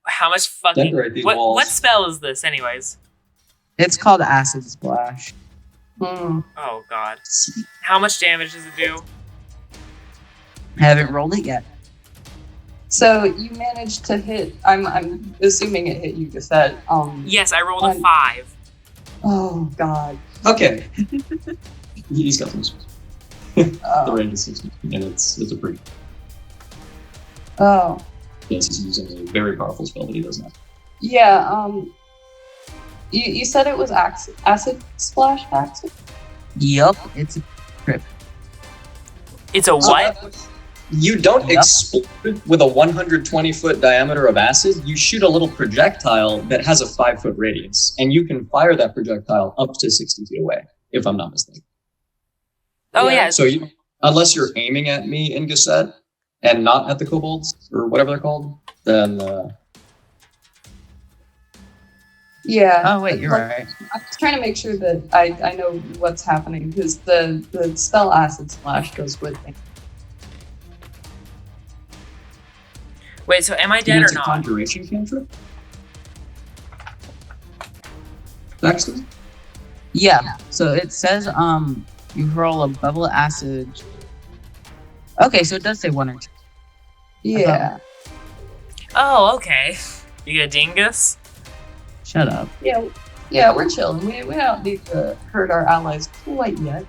How much fucking... decorate these What walls. spell is this, anyways? It's called Acid Splash. Hmm. Oh, God. How much damage does it do? Haven't rolled it yet. So you managed to hit. I'm assuming it hit you, Gusette. Yes, I rolled a Um, 5. Oh God. Okay. He's got this. The Uh, range is 60, and it's a pretty. Oh. Yes, he's using a very powerful spell that he doesn't have. Yeah, you said it was acid splash acid? Yup, it's a trip. It's a what? You don't Yep. explode with a 120-foot diameter of acid. You shoot a little projectile that has a 5-foot radius, and you can fire that projectile up to 60 feet away, if I'm not mistaken. Oh, Yeah. yeah. So unless you're aiming at me in Gusset and not at the kobolds, or whatever they're called, then... Yeah. Oh wait, you're Like, right. I'm just trying to make sure that I know what's happening, because the spell acid splash goes with me. Wait, so am I dead or it's a not? conjuration cantrip? Baxter? Yeah. So it says you roll a bubble acid. Okay, so it does say 1 or 2. Yeah. Oh, okay. You get a dingus? Shut up. Yeah, we're chilling. We don't need to hurt our allies quite yet.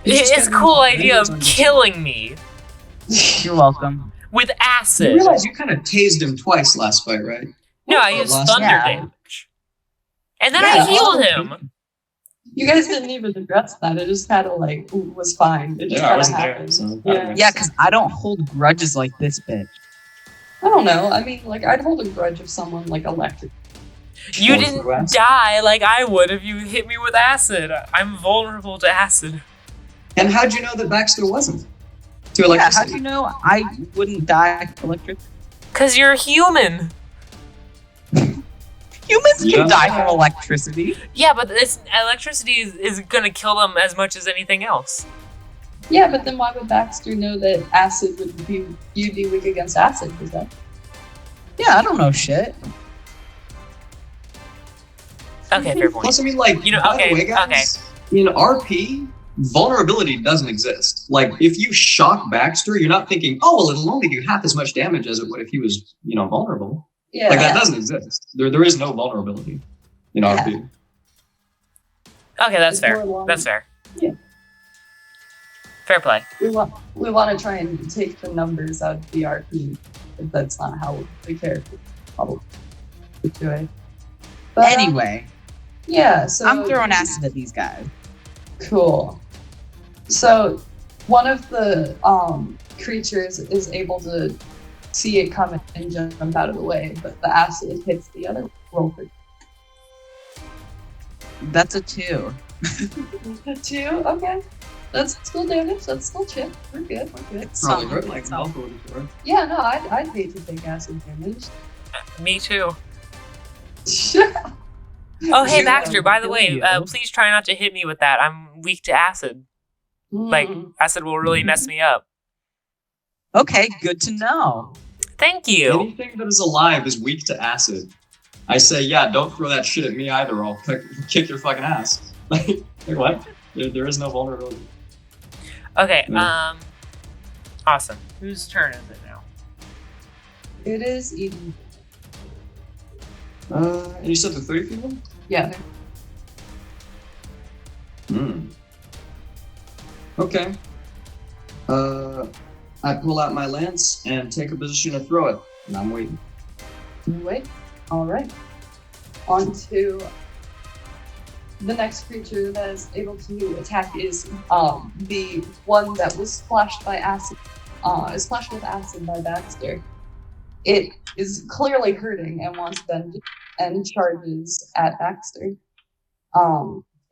It's a cool idea of killing me You're welcome. with You acid. realize you kind of tased him twice last fight, right? No, I Oh, used last thunder yeah. damage. And then Yeah, I healed him. You guys didn't even address that. It just kind of like was fine. It just Yeah, I kind of wasn't there, happened. so Yeah. Yeah, because I don't hold grudges like this bitch. I don't know. I mean, like, I'd hold a grudge if someone like elected. You Going didn't through acid. die like I would if you hit me with acid. I'm vulnerable to acid. And how'd you know that Baxter wasn't? To Yeah, electricity? how'd you know I wouldn't die electric? Cause you're human. Humans Yeah. can die from electricity. Yeah, but this electricity is gonna kill them as much as anything else. Yeah, but then why would Baxter know that acid would be you'd be weak against acid? Is that? Yeah, I don't know shit. Okay, fair point. Plus, I mean, like, You know, by okay, the way, guys, in RP, vulnerability doesn't exist. Like, if you shock Baxter, you're not thinking, oh, well, it'll only do half as much damage as it would if he was, vulnerable. Yeah. Like, that doesn't exist. There is no vulnerability in Yeah. RP. Okay, that's It's fair. more long- That's fair. Yeah. Fair play. We want to try and take the numbers out of the RP, but that's not how the character probably would do it. But, Anyway, yeah. So I'm throwing acid at these guys. Cool. So one of the creatures is able to see it coming and jump out of the way, but the acid hits the other roll for That's a 2. 2. Okay. That's still damage. That's still chip. We're good. We're good. Probably Some- hurt like Malcolm before. Yeah, no, I'd hate to take acid damage. Me too. Yeah. Oh, hey, Yeah, Baxter, by the kill way, you. please try not to hit me with that. I'm weak to acid. Like, acid will really mess me up. Okay, good to know. Thank you. Anything that is alive is weak to acid. I say, yeah, don't throw that shit at me either, or I'll kick your fucking ass. Like what? There is no vulnerability. Okay, Yeah. awesome. Whose turn is it now? It is Eden. And you said the 30 feet one? Yeah. Okay. I pull out my lance and take a position to throw it, and I'm waiting. Wait. All right. On to the next creature that is able to attack is the one that was splashed by acid. Is splashed with acid by Baxter. It is clearly hurting and wants vengeance and charges at Baxter.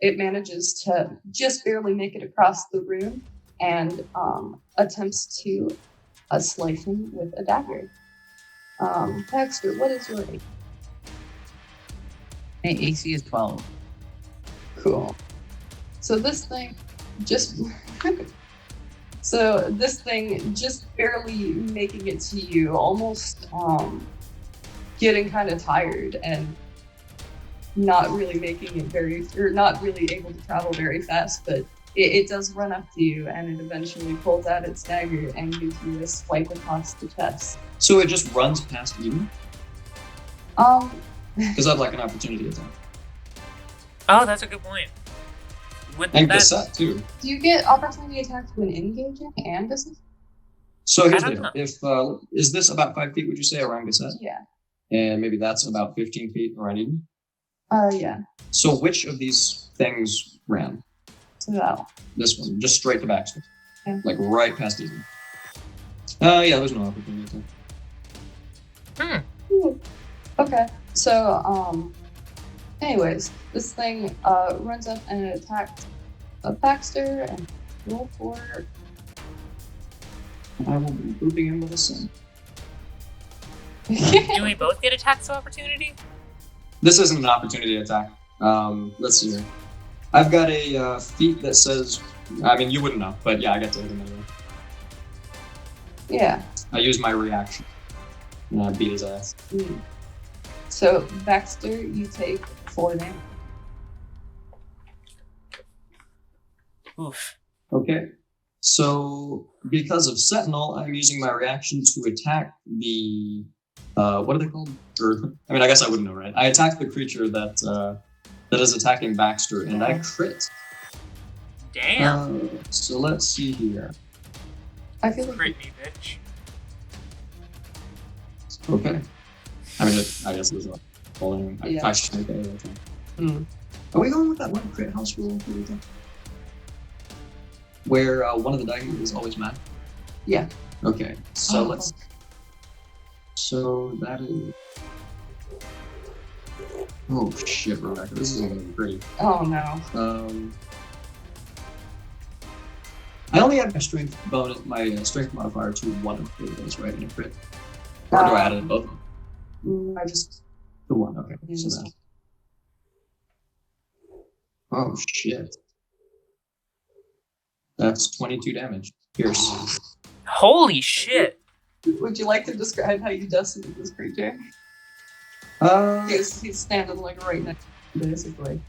It manages to just barely make it across the room and attempts to slice him with a dagger. Baxter, what is your AC? Hey, AC is 12. Cool. So this thing just barely making it to you, almost getting kind of tired and not really not really able to travel very fast, but it does run up to you and it eventually pulls out its dagger and gives you a swipe across the chest. So it just runs past Eden? Um, Because I'd like an opportunity attack. Oh, that's a good point. With And that, Gusset, too. do you get opportunity attacks when engaging and business? So here's I the don't deal. If is this about 5 feet? Would you say around Gazette? Yeah. And maybe that's about 15 feet around Eden. Yeah. So which of these things ran? So that This one, just straight to Baxter, Okay. like right past Eden. Yeah, there's no opportunity. Okay. So anyways, this thing runs up and attacks Baxter and roll for. I will be booping him with a sin. Do we both get attacks of opportunity? This isn't an opportunity attack. Let's see here. I've got a feat that says. I mean, you wouldn't know, but yeah, I get to hit him anyway. Yeah. I use my reaction. And I beat his ass. So Baxter, you take 4 damage. Oof. Okay. So because of Sentinel, I'm using my reaction to attack the what are they called? Or I mean, I guess I wouldn't know, right? I attack the creature that is attacking Baxter, and I crit. Damn. So let's see here. I feel like Crit me, bitch. Okay. I mean, I guess there's a falling. Yeah. I should make it. Are we going with that one crit house rule? Where one of the die is always mad? Yeah. Okay, so let's. So that is. Oh shit, Rebecca, this isn't gonna be pretty. Oh no. I only have my strength bonus, my strength modifier to one of those, right? In a crit. Or do I add it both? I just. The one, okay. Yeah, So just- that. Oh shit. That's 22 damage. Pierce. Holy shit. Would you like to describe how you decimated this creature? He's standing like right next to you, basically.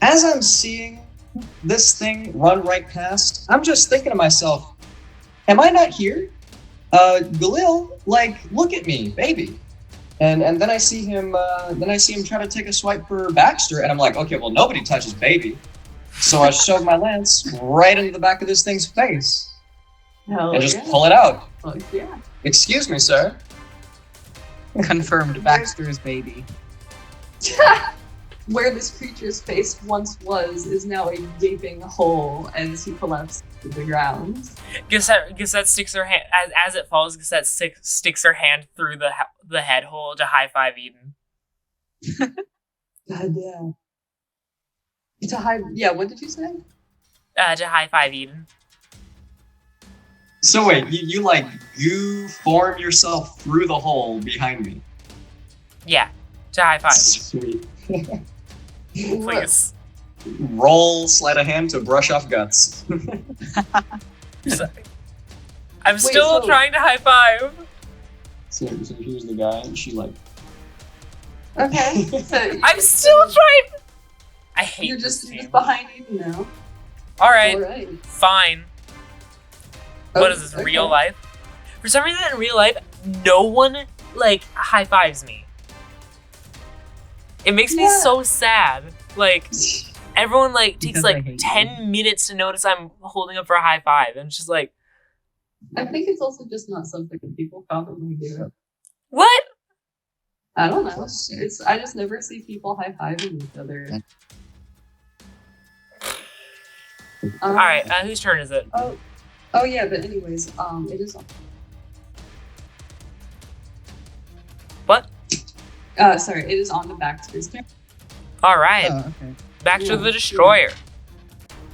As I'm seeing this thing run right past, I'm just thinking to myself, am I not here? Galil, like, look at me, baby. And then I see him try to take a swipe for Baxter, and I'm like, okay, well, nobody touches baby. So I shove my lance right into the back of this thing's face Hell and just yeah. pull it out. Fuck yeah. Excuse me, sir. Confirmed Baxter's baby. Where this creature's face once was is now a gaping hole as he collapses to the ground. Gazette sticks her hand as it falls. Gazette sticks her hand through the head hole to high five Eden. God damn. To hide. Yeah, what did you say? To high five Eden. So wait, you form yourself through the hole behind me. Yeah, to high five, Sweet. please. Roll sleight of hand to brush off guts. I'm still so- trying to high five. So here's the guy, and she like. Okay. So I'm still trying. I hate you're this just team. behind you now. All right, Alright. fine. What is this, Okay. real life? For some reason in real life, no one, like, high fives me. It makes me Yeah. so sad. Like, everyone, like, takes, Because I like, hate 10 minutes to notice I'm holding up for a high five. And it's just like, I think it's also just not something that people commonly do. what? I don't know. I just never see people high fiving each other. Alright, whose turn is it? Oh yeah, but anyways, it is. What? Sorry, it is on the Baxter's turn. Alright, Oh, okay. back Yeah. to the Destroyer.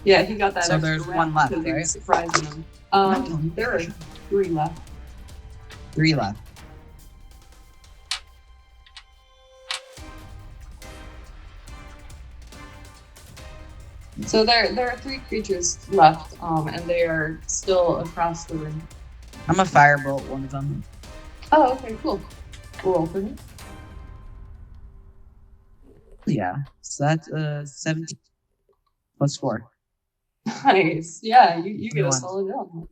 Yeah, he got that. So extra there's round one left, because he was right? surprising him. There are 3 left. 3 left. So there are 3 creatures left, and they are still across the room. I'm a firebolt one of them. Oh, okay, cool. Roll for me. Yeah. So that's 17 plus 4. Nice. Yeah, you get a One. solid round.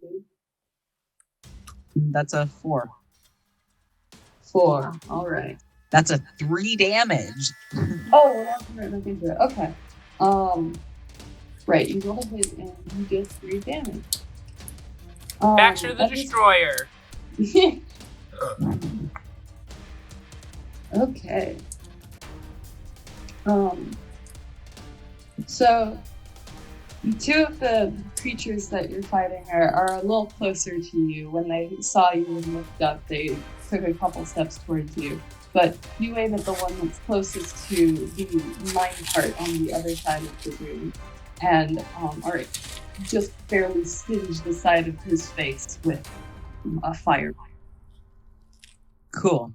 That's a 4. 4. All right. That's a 3 damage. Oh, we're not right back into it. Okay. Right, you roll a hit and you get 3 damage. Back to the that is- Destroyer. Okay. So two of the creatures that you're fighting are a little closer to you. When they saw you and looked up, they took a couple steps towards you. But you aim at the one that's closest to the mine cart on the other side of the room, and are just barely singe the side of his face with a fire. Cool.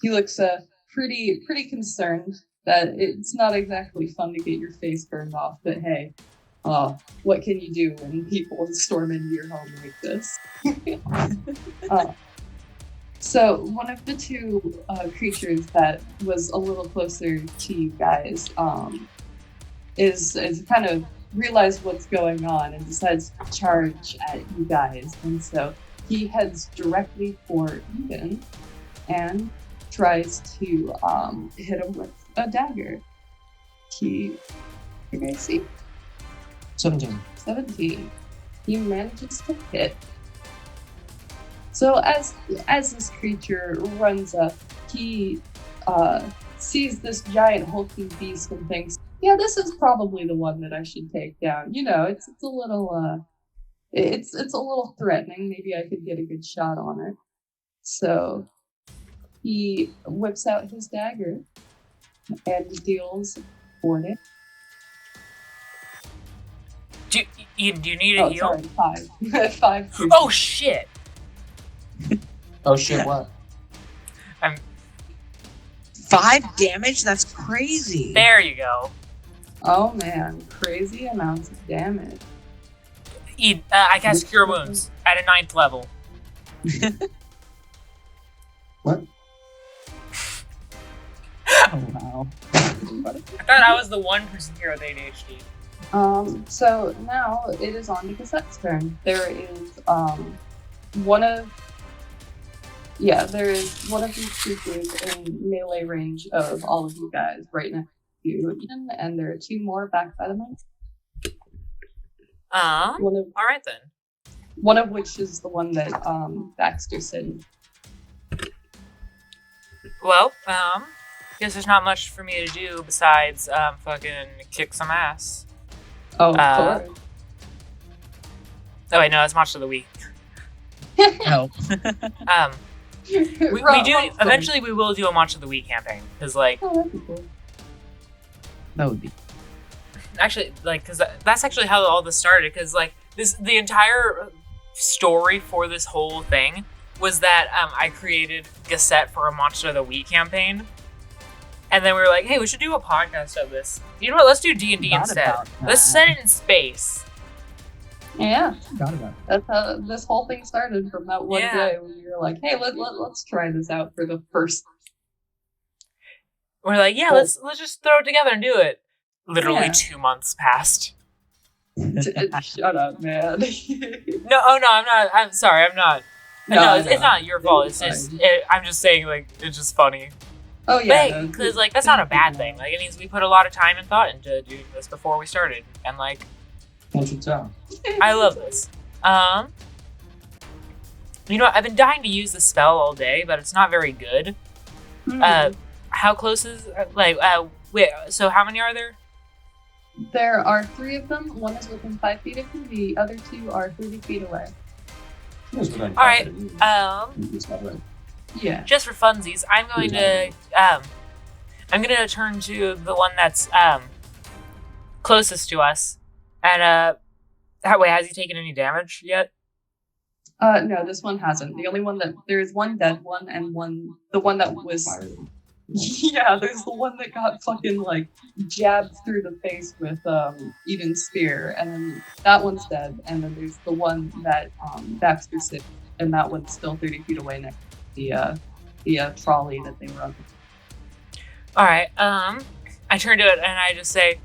He looks pretty concerned that it's not exactly fun to get your face burned off, but hey, what can you do when people storm into your home like this? So one of the two creatures that was a little closer to you guys is kind of realized what's going on and decides to charge at you guys, and so he heads directly for Eden and tries to hit him with a dagger. You guys see? 17. 17. He manages to hit. So as this creature runs up, he sees this giant hulking beast and thinks, yeah, this is probably the one that I should take down. You know, it's a little it's a little threatening. Maybe I could get a good shot on it. So he whips out his dagger and deals 4 damage. Do you need a heal? Sorry, 5. 5. Oh shit! Oh shit, what? 5 damage? That's crazy. There you go. Oh man, crazy amounts of damage. I cast Cure Wounds at a 9th level. What? Oh wow. I thought I was the one person here with ADHD. So now it is on to Cassette's turn. There is one of these creatures in melee range of all of you guys right next to you, and there are 2 more back by the mic. Alright then. One of which is the one that Baxter said. Well, guess there's not much for me to do besides fucking kick some ass. Oh, of course. Oh wait, no, that's Monster of the Week. Oh. We do eventually. We will do a Monster of the Week campaign because, like, that'd be cool. That would be. Actually, like, because that's actually how all this started. Because, like, the entire story for this whole thing was that I created Cassette for a Monster of the Week campaign, and then we were like, hey, we should do a podcast of this. You know what? Let's do D&D instead. Let's set it in space. Yeah, Forgot about it. that's how this whole thing started from that one day when you were like, hey, let's try this out for the first. We're like, yeah, let's just throw it together and do it. Literally 2 months passed. Shut up, man. No, I'm not. I'm sorry, I'm not. No, it's not your fault. It's just, I'm just saying, like, it's just funny. Oh yeah, because like that's not a bad thing. Like it means we put a lot of time and thought into doing this before we started, and like, Can't you tell? I love this. You know, I've been dying to use the spell all day, but it's not very good. How close is wait? So how many are there? There are 3 of them. One is within 5 feet of you. The other 2 are 30 feet away. All right. Yeah. Just for funsies, I'm going to turn to the one that's closest to us, and wait, has he taken any damage yet? No, this one hasn't. The only one that there's one dead one and the one that was. Yeah, there's the one that got fucking like jabbed through the face with Eden's spear, and then that one's dead, and then there's the one that Baxter sits, and that one's still 30 feet away next to the trolley that they were on. All right. I turn to it and I just say,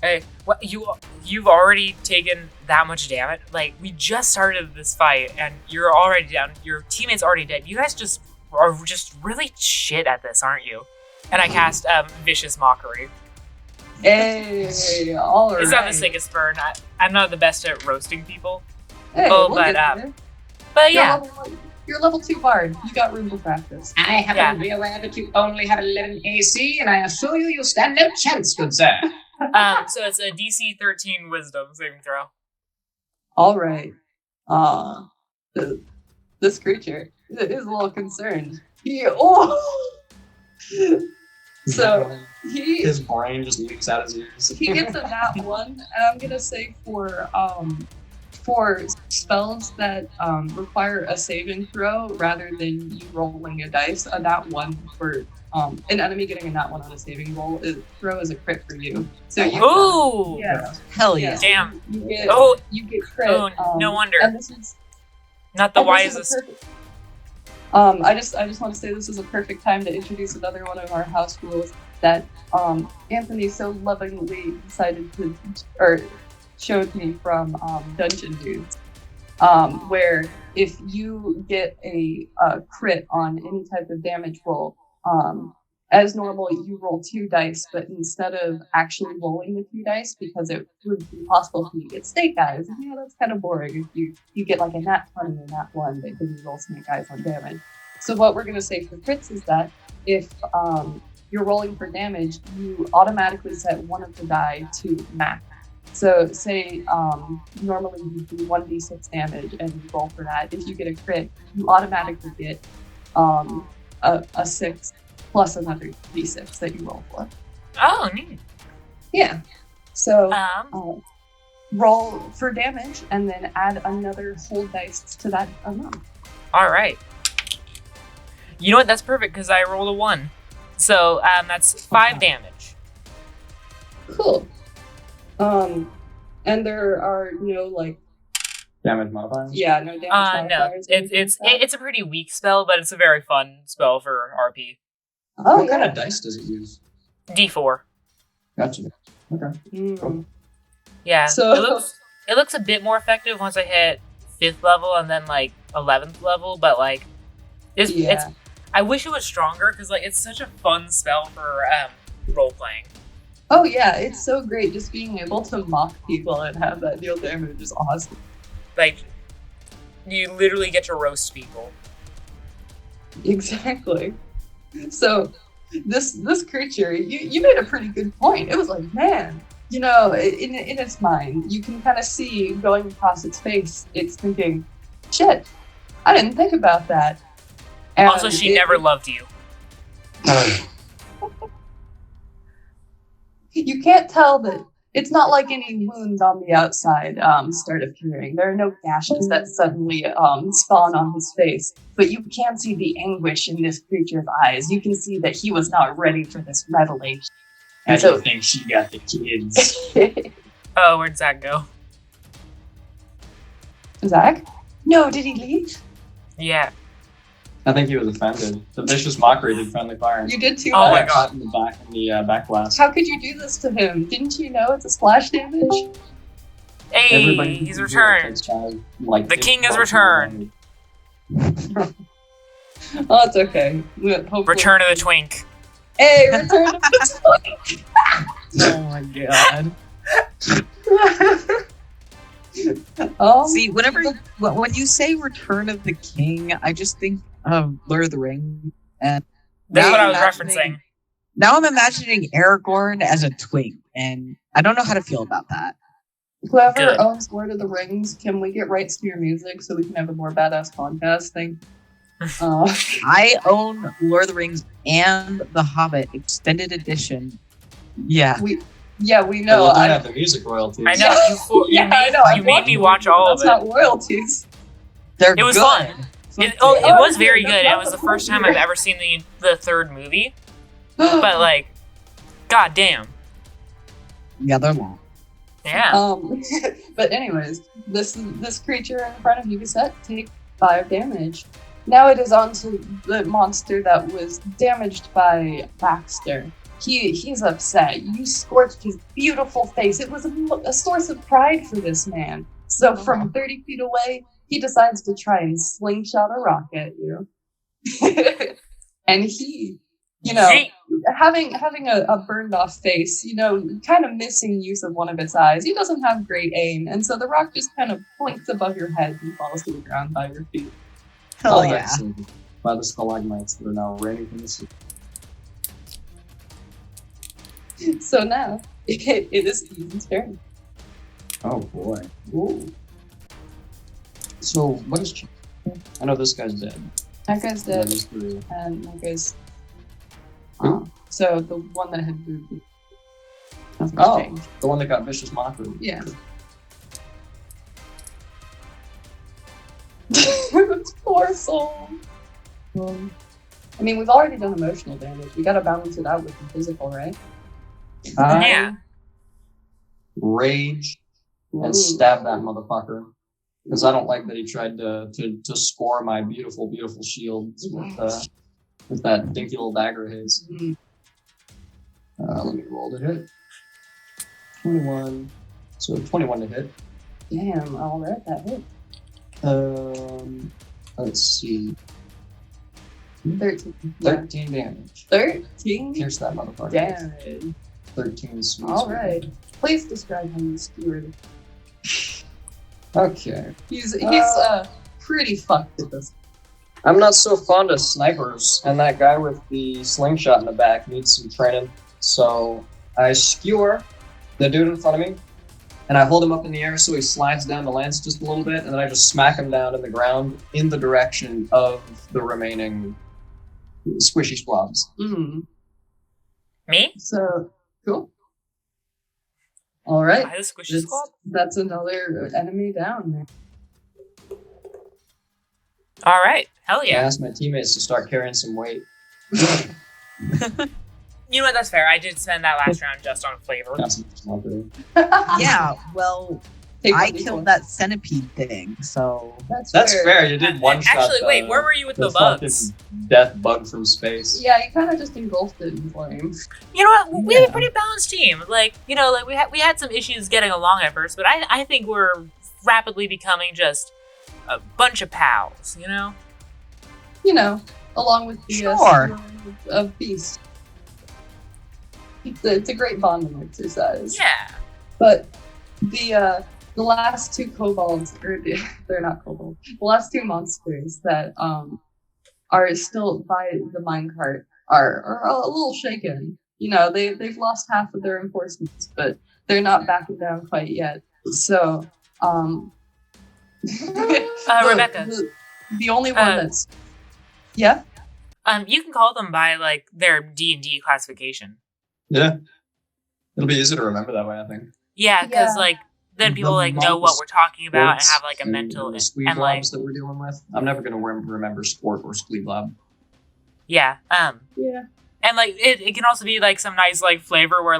"Hey, what you've already taken that much damage? Like we just started this fight and you're already down. Your teammate's already dead. You guys just are just really shit at this, aren't you?" And I cast Vicious Mockery. Hey, all right. It's not the sickest burn. I'm not the best at roasting people. Hey, Oh, we'll but, get there. But yeah. You're level 2 bard. You got room to practice. I happen to be aware that you only have 11 AC, and I assure you stand no chance, good sir. So it's a DC 13 Wisdom saving throw. All right. This creature is a little concerned. So his brain just leaks out his ears. he gets a nat 1, and I'm gonna say for spells that require a saving throw rather than you rolling a dice, a nat 1 for an enemy getting a nat 1 on a saving throw is a crit for you. So you Ooh! yeah. Hell yeah. Damn. You get crit. Oh, no wonder. And this is Not the and this is a wisest. perfect- I just want to say this is a perfect time to introduce another one of our house rules that Anthony so lovingly decided to, or showed me from Dungeon Dudes, where if you get a crit on any type of damage roll, as normal you roll 2 dice, but instead of actually rolling the 2 dice, because it would be possible for you to get snake eyes, and that's kind of boring if you get like a nat 20 or nat 1, but then you roll snake eyes on damage. So what we're going to say for crits is that if you're rolling for damage, you automatically set one of the die to max. So say normally you do 1d6 damage and you roll for that. If you get a crit, you automatically get a 6 plus another d6 that you roll for. Oh, neat. Yeah. So roll for damage and then add another whole dice to that amount. All right. You know what? That's perfect because I rolled a 1. So that's 5 damage. Cool. And there are damage modifiers. Yeah, no damage modifiers. No, it's a pretty weak spell, but it's a very fun spell for RP. Oh, what kind of dice does it use? D4. Gotcha. Okay. Cool. Yeah. So it looks a bit more effective once I hit 5th level and then 11th level, but it's I wish it was stronger because it's such a fun spell for role playing. Oh yeah, it's so great just being able to mock people and have that deal damage is awesome. You literally get to roast people. Exactly. So this creature, you made a pretty good point. It was like, man, in its mind, you can kind of see going across its face, it's thinking, shit, I didn't think about that. And also, she never loved you. You can't tell that it's not like any wounds on the outside start appearing. There are no gashes that suddenly spawn on his face, but you can see the anguish in this creature's eyes. You can see that he was not ready for this revelation. And so, think she got the kids. Oh, where'd Zach go? Zach? No, did he leave? Yeah. I think he was offended. The vicious mockery did friendly fire. You did too. Oh my much. god! In the back blast. How could you do this to him? Didn't you know it's a splash damage? Hey, he's returned. The king has returned. Oh, it's okay. Return of the twink. Hey, return of the twink. Oh my god. See, when you say Return of the King, I just think of Lord of the Rings, and that's what I was referencing. Now I'm imagining Aragorn as a twink, and I don't know how to feel about that. Whoever owns Lord of the Rings, can we get rights to your music so we can have a more badass podcast thing? I own Lord of the Rings and The Hobbit Extended Edition. Yeah. We know. I have the music royalties. I know. You made me watch all of it. That's not royalties. It was good. Fun. It was very good. It was the first time I've ever seen the third movie. But god damn. Yeah, they're long. Yeah. But anyways, this creature in front of you, Cassette, take 5 damage. Now it is on to the monster that was damaged by Baxter. He's upset. You scorched his beautiful face. It was a source of pride for this man. So from 30 feet away, he decides to try and slingshot a rock at you. And he, having a burned off face, kind of missing use of one of its eyes. He doesn't have great aim, and so the rock just kind of points above your head and falls to the ground by your feet. Hell yeah. Excellent. By the stalagmites that are now raining from the sea. So now it is Ethan's turn. Oh boy. Ooh. So what is? I know this guy's dead. That guy's dead, That is true. and that guy's. Who? So the one that had moved. Nothing's Oh, changed. the one that got vicious mockery. Yeah. This poor soul. I mean, we've already done emotional damage. We gotta balance it out with the physical, right? Yeah. Rage and stab that motherfucker. Because I don't like that he tried to score my beautiful, beautiful shields with that dinky little dagger of his. Let me roll to hit. 21. So 21 to hit. Damn, alright, that hit. Let's see. 13. 13 damage. 13 Pierce that motherfucker. damage. 13 sweet. Alright. Please describe him as skewered. Okay. He's pretty fucked at this. I'm not so fond of snipers, and that guy with the slingshot in the back needs some training. So I skewer the dude in front of me, and I hold him up in the air so he slides down the lance just a little bit, and then I just smack him down in the ground in the direction of the remaining squishy squabs. Me? So, cool. Alright. I the squishy squad? That's another enemy down. All right. Hell I yeah. asked my teammates to start carrying some weight. You know what? That's fair. I did spend that last round just on flavor. Got some smokers. Yeah, well, I killed that centipede thing, so... That's fair. You did one shot. Actually, wait. Where were you with the bugs? fucking death bug from space. Yeah, you kind of just engulfed it in flames. You know what? We have a pretty balanced team. We had some issues getting along at first, but I think we're rapidly becoming just a bunch of pals. You know? Along with the Sure. of beasts. It's a great bonding exercise. Yeah. But the last two kobolds, they're not kobolds, the last two monsters that are still by the minecart are a little shaken. They've lost half of their enforcements, but they're not backing down quite yet. So, Rebecca. The only one that's... Yeah? You can call them by, their D&D classification. Yeah. It'll be easy to remember that way, I think. Yeah, because, then people, know what we're talking about and have, a and mental... the squeeblobs that we're dealing with. I'm never going to remember sport or squeeblob. Yeah, Yeah. And, it can also be, some nice, flavor where,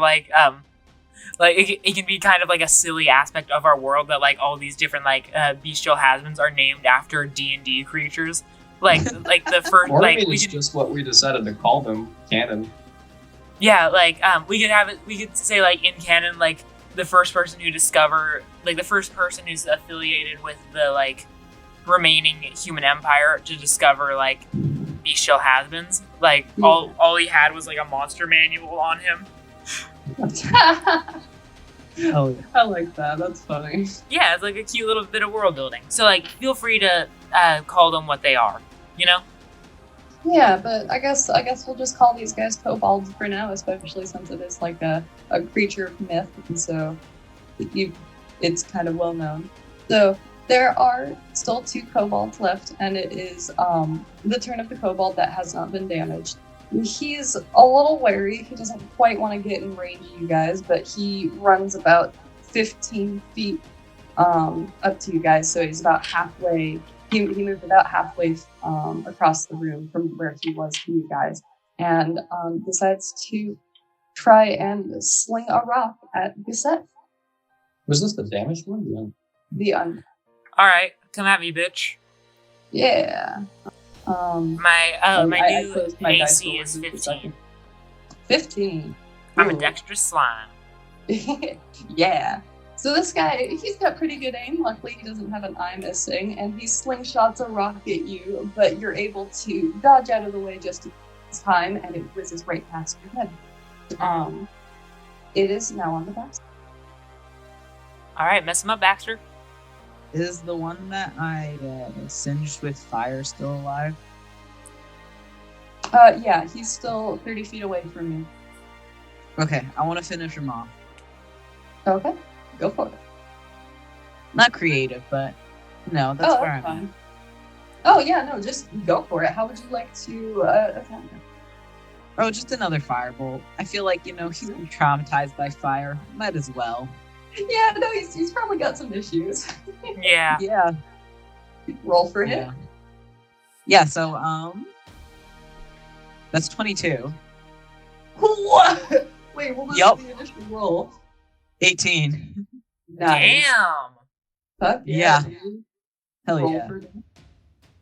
it can be kind of, a silly aspect of our world that, all these different, bestial HASbeens are named after D&D creatures. The first, Or maybe we it's could... just what we decided to call them, canon. Yeah, we could have it, we could say, in canon, the first person who discover, the first person who's affiliated with the, remaining human empire to discover, bestial HASbeens. All he had was, a monster manual on him. Oh, yeah. I like that. That's funny. Yeah, it's, a cute little bit of world building. So, feel free to call them what they are, you know? Yeah, but I guess we'll just call these guys kobolds for now, especially since it is a creature of myth, and so it's kind of well known. So there are still 2 kobolds left, and it is the turn of the kobold that has not been damaged. He's a little wary. He doesn't quite want to get in range of you guys, but he runs about 15 feet up to you guys, so he's about halfway. He moved about halfway across the room from where he was to you guys, and decides to try and sling a rock at Gusette. Was this the damaged one? Yeah. Alright, come at me, bitch. Yeah. My new closed my dice AC rollers is for a 15. second. 15. I'm a Ooh. dexterous slime. Yeah. So this guy, he's got pretty good aim. Luckily, he doesn't have an eye missing, and he slingshots a rock at you, but you're able to dodge out of the way just time, and it whizzes right past your head. It is now on the back. All right, mess him up, Baxter. Is the one that I singed with fire still alive? Yeah, he's still 30 feet away from you. Okay, I want to finish him off. Okay, go for it. Not creative, but no, that's where I'm fine. Oh yeah, no, just go for it. How would you like to attack him? Oh, just another firebolt. I feel like, he's been traumatized by fire. Might as well. Yeah, no, he's probably got some issues. Yeah. Yeah. Roll for hit. Yeah, so, that's 22. What? Wait, what was the initial roll? 18. Nice. Damn. Fuck Yeah. dude. Hell Roll yeah. for hit.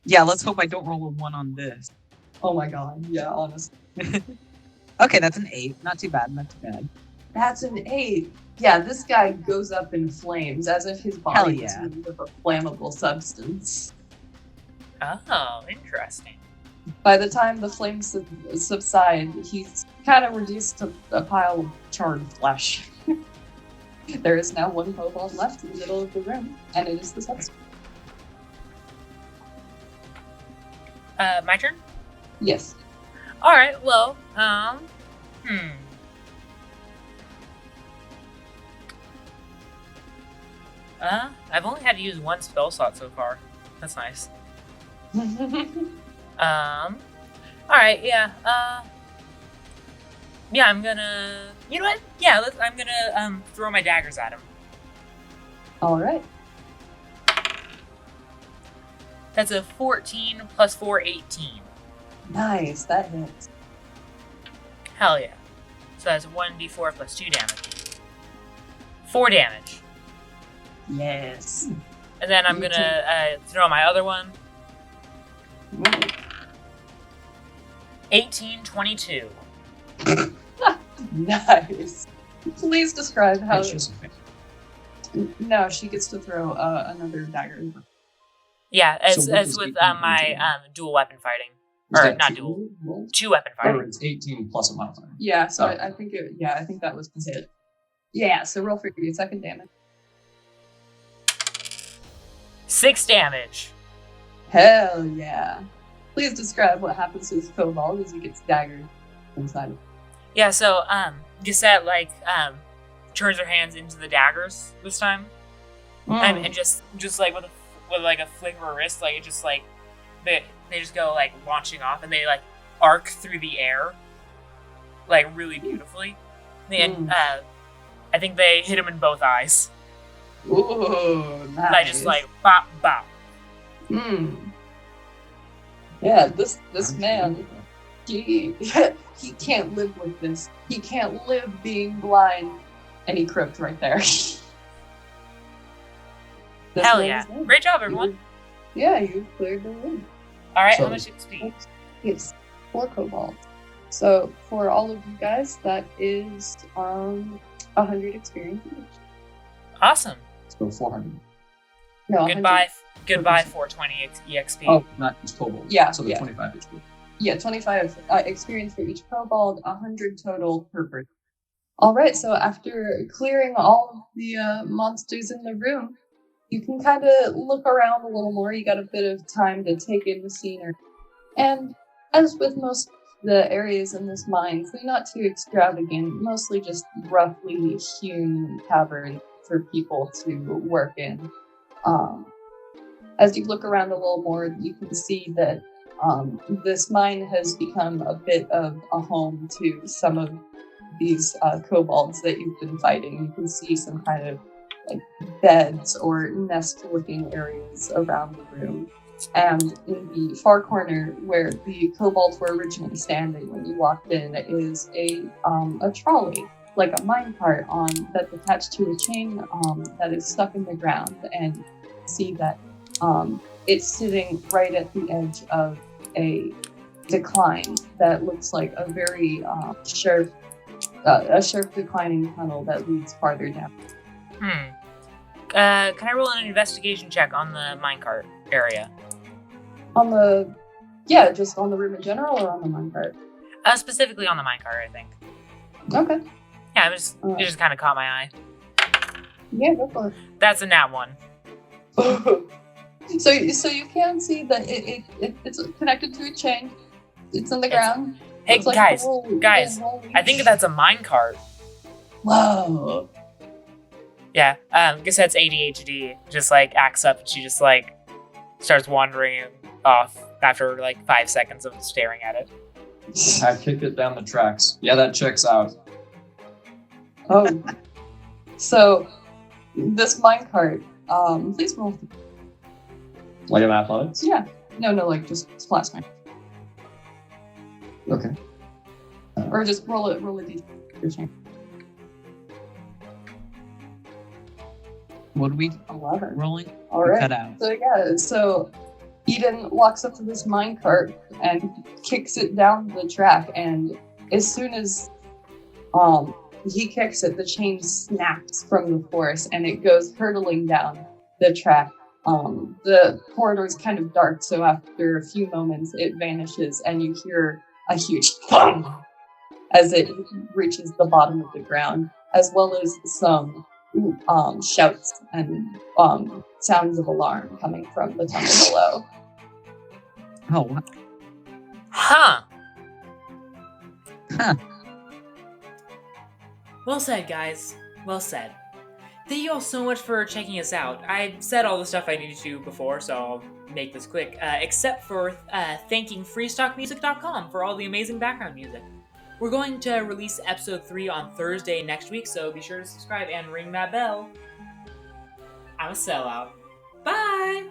Yeah, let's hope I don't roll a 1 on this. Oh my god, yeah, honestly. Okay, that's an 8. Not too bad, not too bad. That's an 8. Yeah, this guy goes up in flames as if his Hell body yeah. is made of a flammable substance. Oh, interesting. By the time the flames subside, he's kind of reduced to a pile of charred flesh. There is now one kobold left in the middle of the room, and it is the substance. My turn? Yes. Alright, well, I've only had to use one spell slot so far. That's nice. Alright, yeah, yeah, I'm gonna, you know what? Yeah, I'm gonna, throw my daggers at him. Alright. That's a 14 plus 4, 18. Nice, that hits. Hell yeah. So that's 1d4 plus 2 damage. 4 damage. Yes. And then I'm gonna throw my other one. 18, 22. Nice. Please describe how. Yeah, she's okay. No, she gets to throw another dagger. Yeah, as So what as does with 18 my dual weapon fighting. Is Or that not two dual. rolls? 2 weapon Or fighting. it's 18 plus a modifier. Yeah, so Oh. I think I think that was the hit. Yeah, so roll for your second damage. 6 damage. Hell yeah. Please describe what happens to this kobold as he gets daggered inside of Yeah, so Gisette turns her hands into the daggers this time. And just like with like a flick of her wrist, like it just like they just go like launching off and they like arc through the air like really beautifully. And I think they hit him in both eyes. Ooh, nice. Like just like bop bop. Yeah, this man, he can't live with this. He can't live being blind. And he croaked right there. This Hell man yeah. is dead. Great job, everyone. Yeah, you cleared the room. Alright, So- how much XP? It's 4 kobolds. So for all of you guys, that is 100 experience each. Awesome. So 400. No, 100. Goodbye 420 EXP. Oh, not just kobold. Yeah, So the yeah. 25 HP. Yeah, 25 experience for each kobold, 100 total per person. All right, so after clearing all of the monsters in the room, you can kind of look around a little more. You got a bit of time to take in the scenery. And as with most of the areas in this mine, they're not too extravagant, mostly just roughly hewn caverns for people to work in. As you look around a little more, you can see that this mine has become a bit of a home to some of these kobolds that you've been fighting. You can see some kind of like beds or nest-looking areas around the room. And in the far corner where the kobolds were originally standing when you walked in is a trolley, like a minecart that's attached to a chain that is stuck in the ground. And you can see that it's sitting right at the edge of a decline that looks like a very sharp declining tunnel that leads farther down. Can I roll an investigation check on the minecart area? Just on the room in general or on the minecart? Specifically on the minecart, I think. Okay. Yeah, it just kind of caught my eye. Yeah, go for That's a nat 1. it. So you can see that it's connected to a chain. It's in the ground. Hey, It's like guys, the whole I think that's a minecart. Whoa. Yeah, I guess that's ADHD. Just like acts up and she just like starts wandering off after like 5 seconds of staring at it. I kick it down the tracks. Yeah, that checks out. Oh. So this minecart, please roll. Like an athletics? Yeah. No, like just splash mine. Okay. Or just roll a d6. What are we 11. rolling? All right. Cut out. So yeah, so Eden walks up to this minecart and kicks it down the track, and as soon as he kicks it, the chain snaps from the force and it goes hurtling down the track. The corridor is kind of dark, so after a few moments it vanishes and you hear a huge thump as it reaches the bottom of the ground, as well as some shouts and sounds of alarm coming from the tunnel below. Oh, what? Huh. Huh. Well said, guys. Well said. Thank you all so much for checking us out. I said all the stuff I needed to before, so I'll make this quick, except for thanking freestockmusic.com for all the amazing background music. We're going to release episode 3 on Thursday next week, so be sure to subscribe and ring that bell. I'm a sellout. Bye!